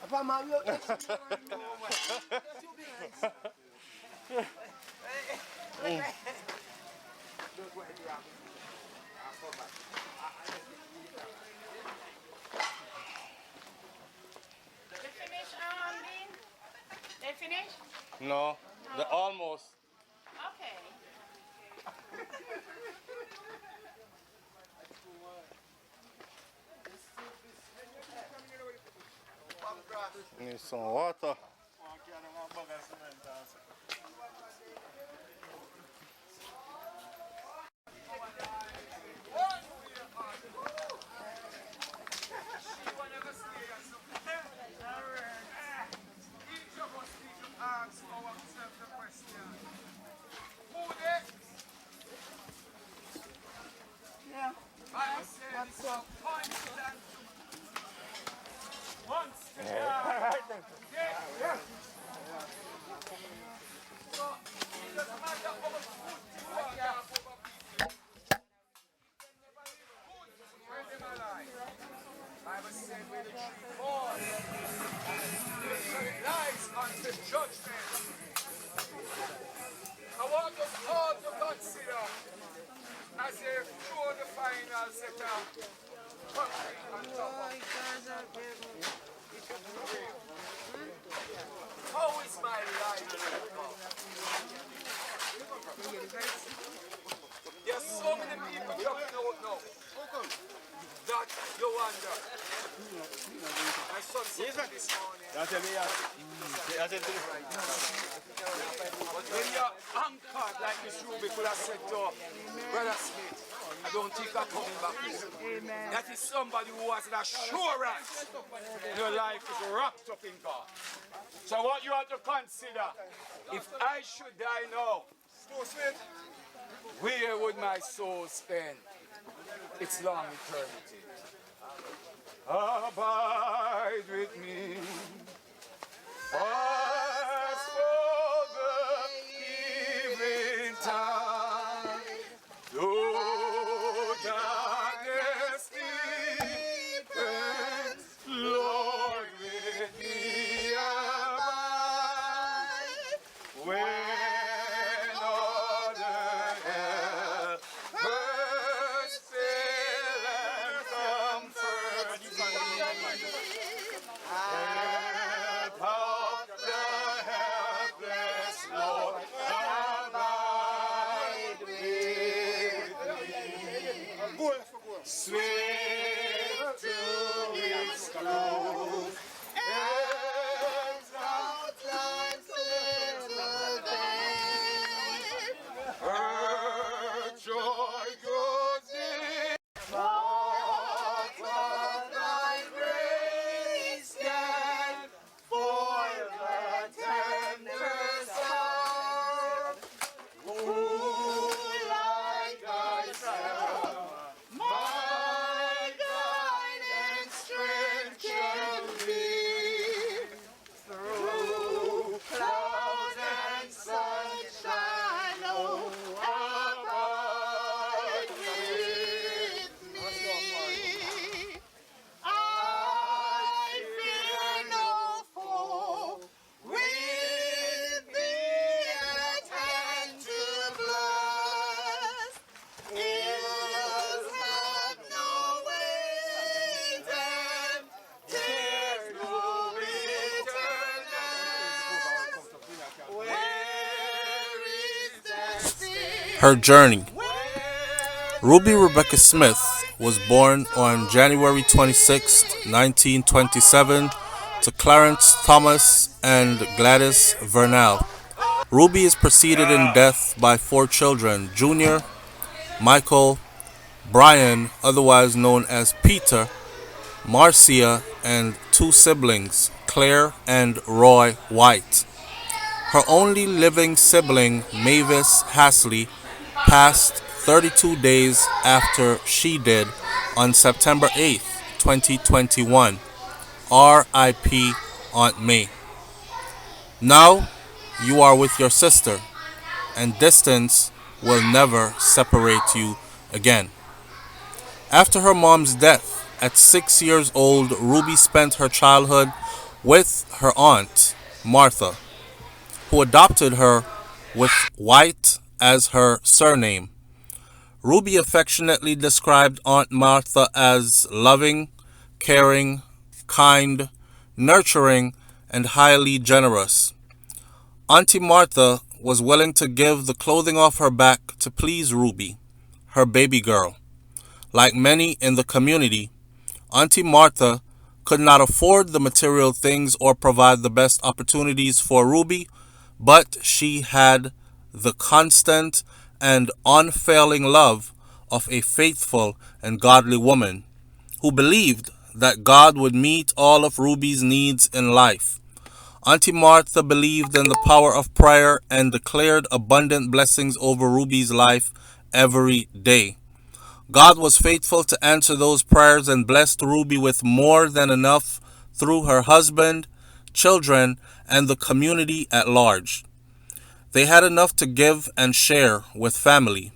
Papa, man, you don't They finish, Dean? They finish? No, they're almost. Okay. Need some water. Yeah. What's up? Alright then. Yeah. Bible said with the tree born, so it lies unto judgment. I want us all to consider as they throw the final set of concrete on top of it. How is my life? There's so many people jumping out now that you wonder. My son said this morning. But when you're anchored like this Ruby could have said to Brother Smith, I don't think I'm coming back. Amen. That is somebody who has an assurance your life is wrapped up in God. So what you have to consider, if I should die now, where would my soul spend its long eternity? Abide with me. Fast for the evening time. Though darkness deepens, Lord, with me abide. When other helpers fail and comfort me, help out the helpless, Lord, abide with me. Swing to its close, as outlines little bed. Her joy goes in. What thy grace can foil the tempter's heart. Who like thyself, my guide and strength can be. Through clouds and sunshine, oh, abide with me. I fear no foe, with thee at hand to bless. Ills have no weight and tears no bitterness. Where is the sin? Her journey. Ruby Rebecca Smith was born on January 26, 1927 to Clarence Thomas and Gladys Vernal. Ruby is preceded in death by 4 children: Junior, Michael, Brian, otherwise known as Peter, Marcia, and 2 siblings, Claire and Roy White. Her only living sibling, Mavis Hasley, passed 32 days after she did on September 8, 2021. R.I.P. Aunt May. Now you are with your sister, and distance will never separate you again. After her mom's death at 6 years old, Ruby spent her childhood with her aunt, Martha, who adopted her with White as her surname. Ruby affectionately described Aunt Martha as loving, caring, kind, nurturing, and highly generous. Auntie Martha was willing to give the clothing off her back to please Ruby, her baby girl. Like many in the community, Auntie Martha could not afford the material things or provide the best opportunities for Ruby, but she had the constant and unfailing love of a faithful and godly woman who believed that God would meet all of Ruby's needs in life. Auntie Martha believed in the power of prayer and declared abundant blessings over Ruby's life every day. God was faithful to answer those prayers and blessed Ruby with more than enough through her husband, children, and the community at large. They had enough to give and share with family,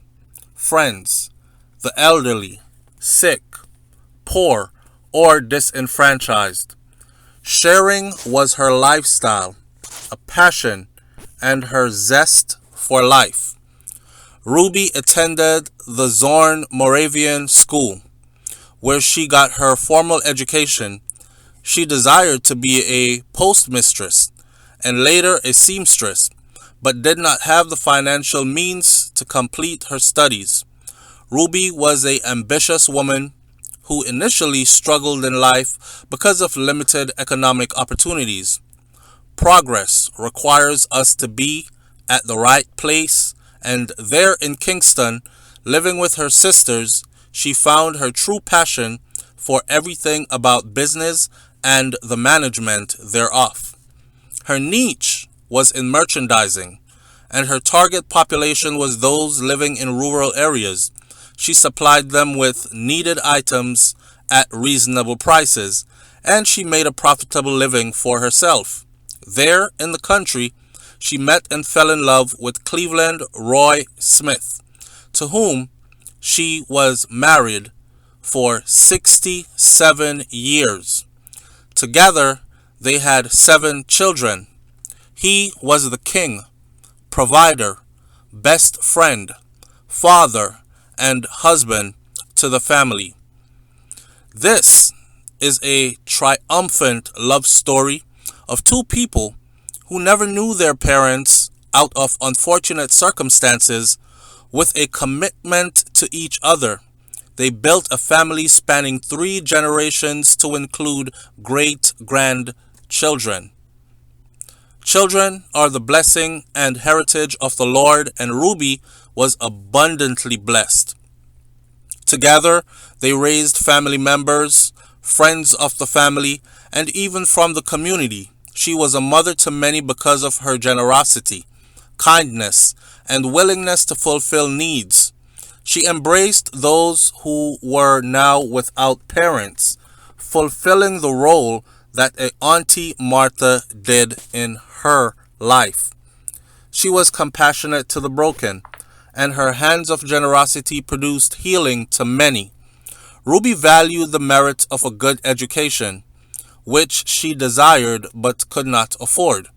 friends, the elderly, sick, poor, or disenfranchised. Sharing was her lifestyle, a passion, and her zest for life. Ruby attended the Zorn Moravian School, where she got her formal education. She desired to be a postmistress and later a seamstress, but did not have the financial means to complete her studies. Ruby was an ambitious woman who initially struggled in life because of limited economic opportunities. Progress requires us to be at the right place, and there in Kingston, living with her sisters, she found her true passion for everything about business and the management thereof. Her niche was in merchandising, and her target population was those living in rural areas. She supplied them with needed items at reasonable prices, and she made a profitable living for herself. There in the country, she met and fell in love with Cleveland Roy Smith, to whom she was married for 67 years. Together, they had 7 children. He was the king, provider, best friend, father, and husband to the family. This is a triumphant love story of 2 people who never knew their parents out of unfortunate circumstances. With a commitment to each other, they built a family spanning 3 generations to include great-grandchildren. Children are the blessing and heritage of the Lord, and Ruby was abundantly blessed. Together, they raised family members, friends of the family, and even from the community. She was a mother to many because of her generosity, kindness, and willingness to fulfill needs. She embraced those who were now without parents, fulfilling the role that a Auntie Martha did in her life. She was compassionate to the broken, and her hands of generosity produced healing to many. Ruby valued the merit of a good education, which she desired but could not afford.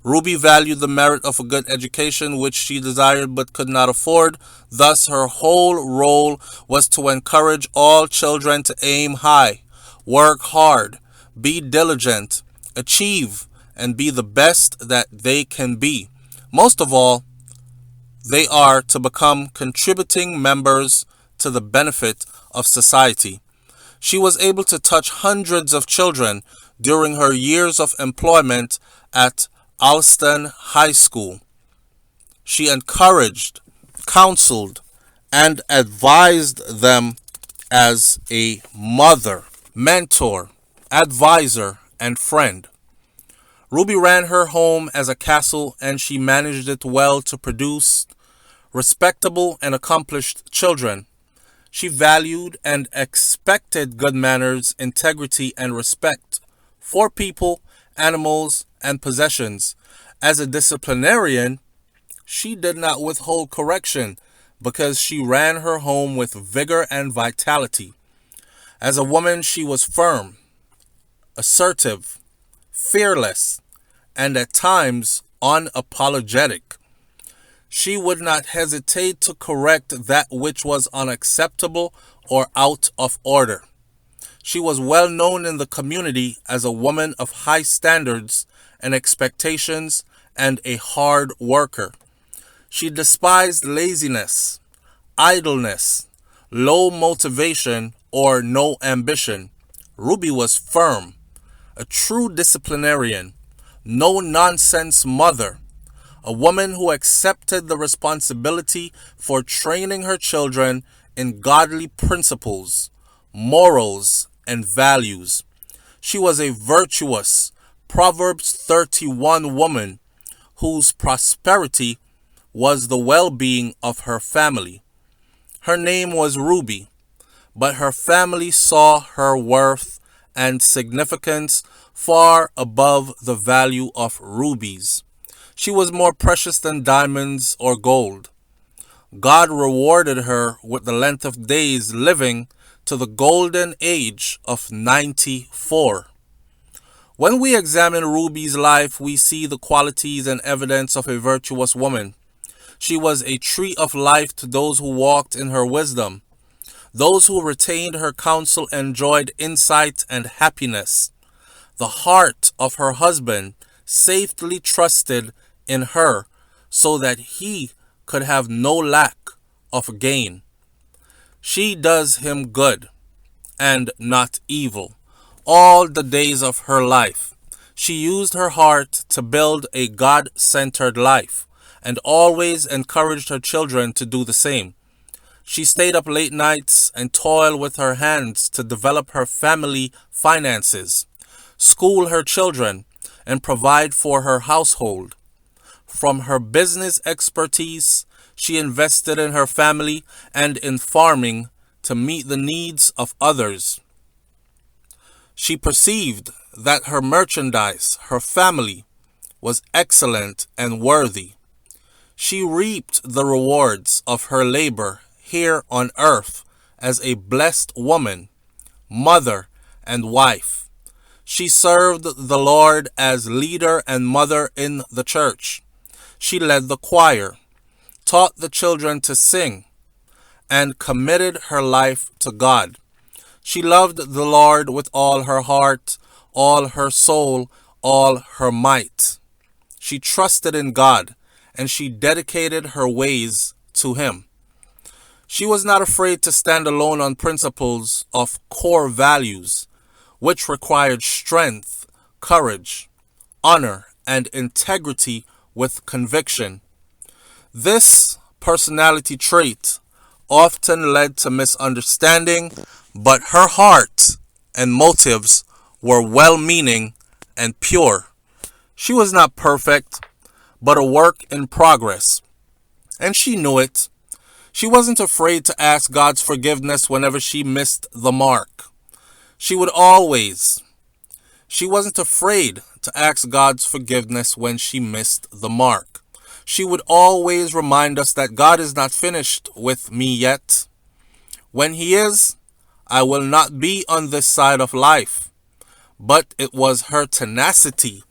Ruby valued the merit of a good education, which she desired but could not afford. Thus, her whole role was to encourage all children to aim high, work hard, be diligent, achieve, and be the best that they can be. Most of all, they are to become contributing members to the benefit of society. She was able to touch hundreds of children during her years of employment at Alston High School. She encouraged, counseled, and advised them as a mother, mentor, advisor, and friend. Ruby ran her home as a castle, and she managed it well to produce respectable and accomplished children. She valued and expected good manners, integrity, and respect for people, animals, and possessions. As a disciplinarian, she did not withhold correction because she ran her home with vigor and vitality. As a woman, she was firm, assertive, fearless, and at times unapologetic. She would not hesitate to correct that which was unacceptable or out of order. She was well known in the community as a woman of high standards and expectations and a hard worker. She despised laziness, idleness, low motivation, or no ambition. Ruby was firm, a true disciplinarian, no-nonsense mother, a woman who accepted the responsibility for training her children in godly principles, morals, and values. She was a virtuous Proverbs 31 woman whose prosperity was the well-being of her family. Her name was Ruby, but her family saw her worth and significance far above the value of rubies. She was more precious than diamonds or gold. God rewarded her with the length of days living to the golden age of 94. When we examine Ruby's life, we see the qualities and evidence of a virtuous woman. She was a tree of life to those who walked in her wisdom. Those who retained her counsel enjoyed insight and happiness. The heart of her husband safely trusted in her so that he could have no lack of gain. She does him good and not evil all the days of her life. She used her heart to build a God-centered life and always encouraged her children to do the same. She stayed up late nights and toiled with her hands to develop her family finances, school her children, and provide for her household. From her business expertise, she invested in her family and in farming to meet the needs of others. She perceived that her merchandise, her family, was excellent and worthy. She reaped the rewards of her labor here on earth as a blessed woman, mother, and wife. She served the Lord as leader and mother in the church. She led the choir, taught the children to sing, and committed her life to God. She loved the Lord with all her heart, all her soul, all her might. She trusted in God, and she dedicated her ways to Him. She was not afraid to stand alone on principles of core values, which required strength, courage, honor, and integrity with conviction. This personality trait often led to misunderstanding, but her heart and motives were well-meaning and pure. She was not perfect, but a work in progress, and she knew it. She wasn't afraid to ask God's forgiveness whenever she missed the mark. She wasn't afraid to ask God's forgiveness when she missed the mark. She would always remind us that God is not finished with me yet. When He is, I will not be on this side of life. But it was her tenacity,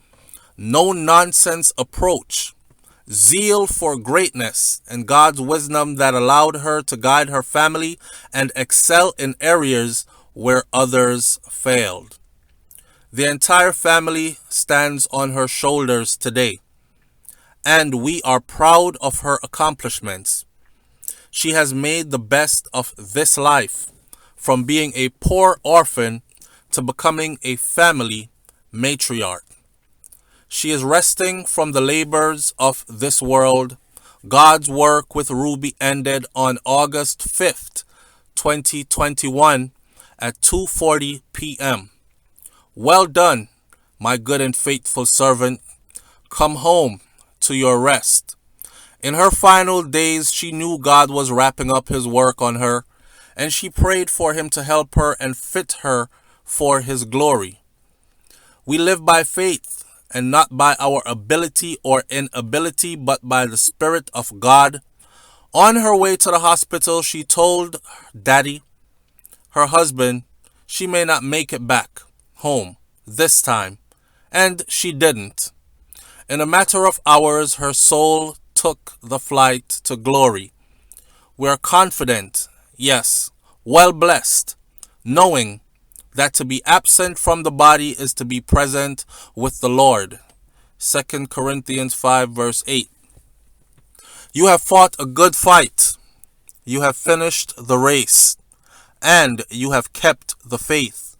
no-nonsense approach, zeal for greatness, and God's wisdom that allowed her to guide her family and excel in areas where others failed. The entire family stands on her shoulders today, and we are proud of her accomplishments. She has made the best of this life, from being a poor orphan to becoming a family matriarch. She is resting from the labors of this world. God's work with Ruby ended on August 5th, 2021 at 2:40 p.m. Well done, my good and faithful servant. Come home to your rest. In her final days, she knew God was wrapping up His work on her, and she prayed for Him to help her and fit her for His glory. We live by faith and not by our ability or inability, but by the Spirit of God. On her way to the hospital, she told Daddy, her husband, she may not make it back home this time, And she didn't. In a matter of hours, her soul took the flight to glory. We are confident, yes, well blessed, knowing that to be absent from the body is to be present with the Lord. 2 Corinthians 5 verse 8. You have fought a good fight. You have finished the race. And you have kept the faith.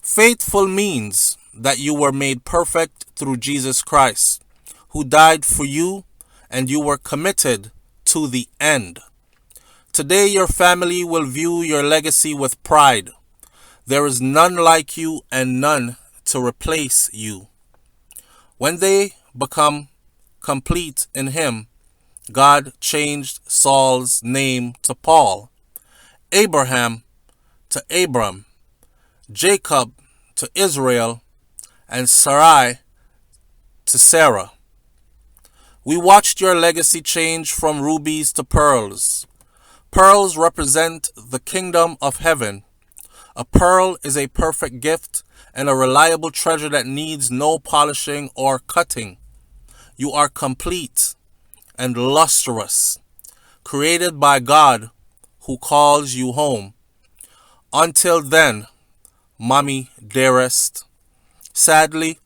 Faithful means that you were made perfect through Jesus Christ, who died for you, and you were committed to the end. Today your family will view your legacy with pride. There is none like you and none to replace you. When they become complete in him, God changed Saul's name to Paul, Abraham to Abram, Jacob to Israel, and Sarai to Sarah. We watched your legacy change from rubies to pearls. Pearls represent the kingdom of heaven. A pearl is a perfect gift and a reliable treasure that needs no polishing or cutting. You are complete and lustrous, created by God who calls you home. Until then, mommy dearest, sadly,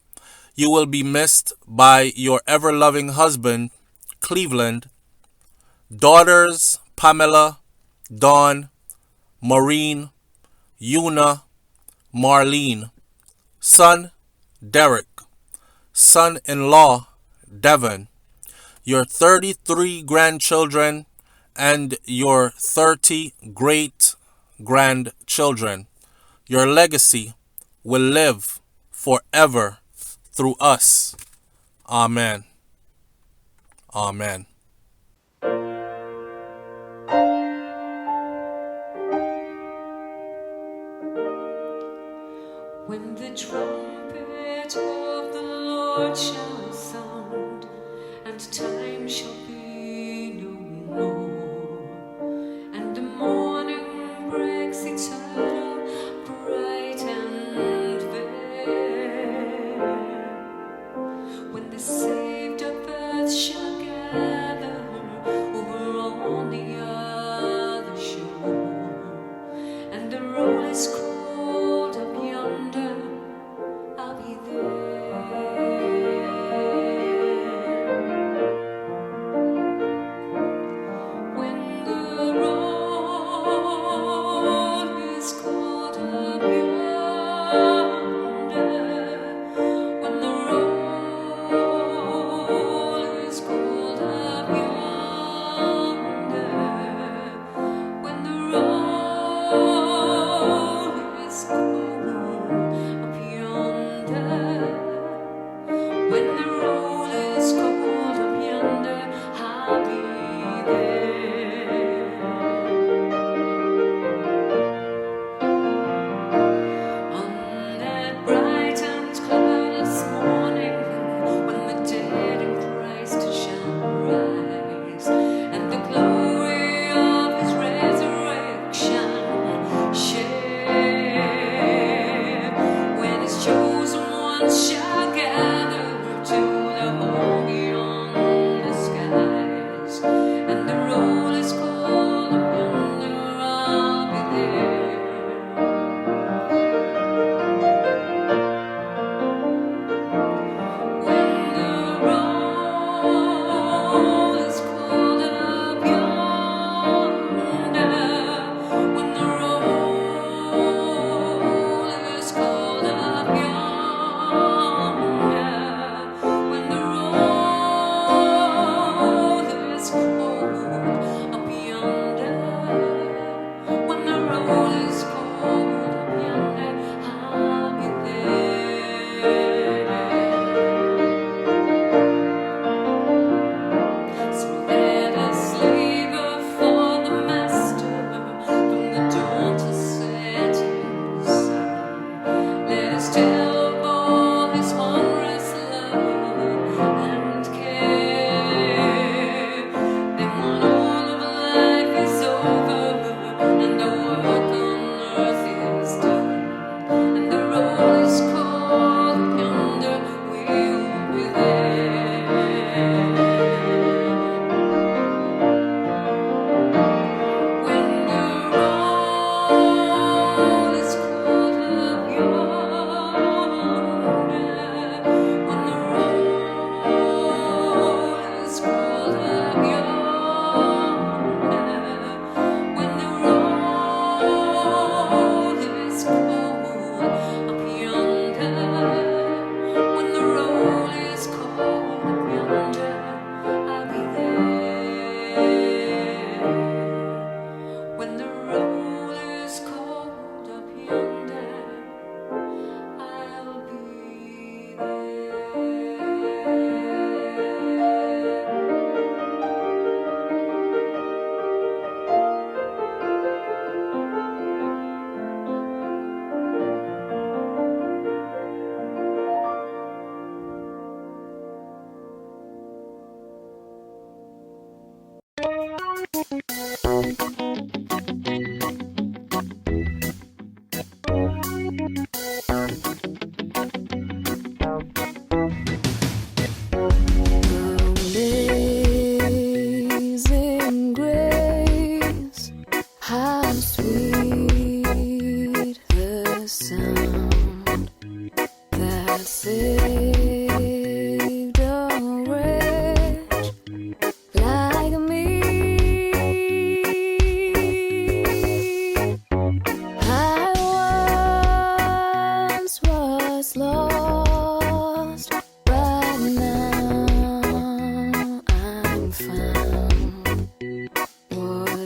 you will be missed by your ever-loving husband, Cleveland, daughters, Pamela, Dawn, Maureen, Una, Marlene, son, Derek, son-in-law, Devon, your 33 grandchildren, and your 30 great-grandchildren. Your legacy will live forever through us. Amen. Amen. When the trumpet of the Lord shall sound, and time shall be no more, and the morning breaks eternal, bright and fair, when the saved of earth shall gather over on the other shore, and the roll is called up yonder, I'll be there.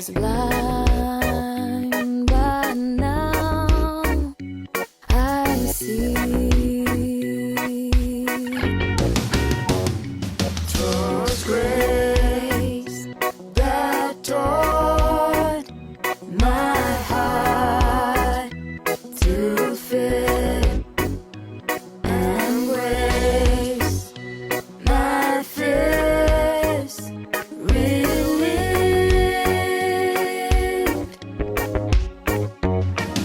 was blind, but now I see. 'Twas grace that taught my heart to fit, and grace my fears relieved.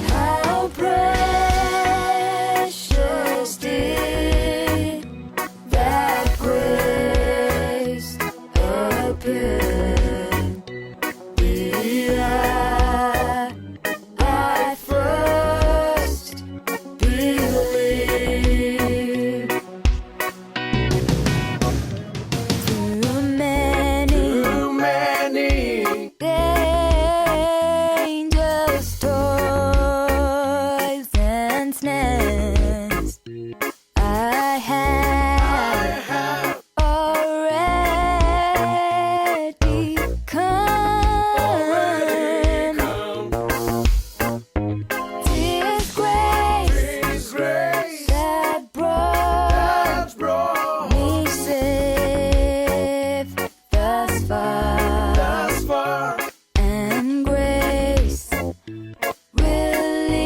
How precious did that grace appear the hour I first believed. Too many dangerous toils and snares I have already come. 'Tis grace that brought me safe thus far, and grace will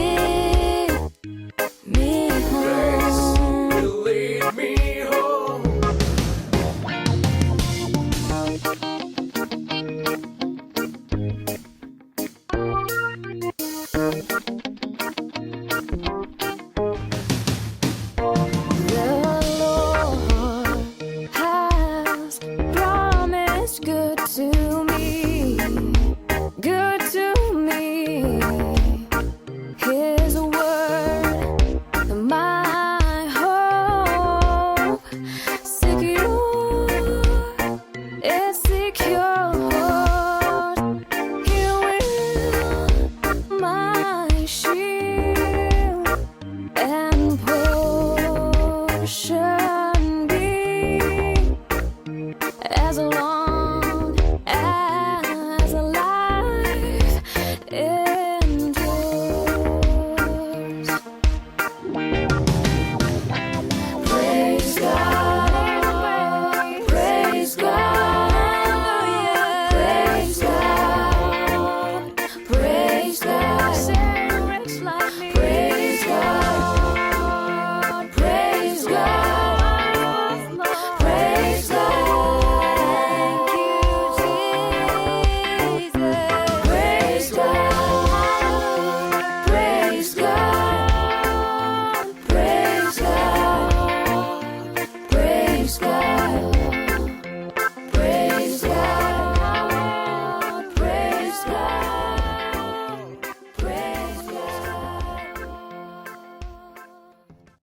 lead me home.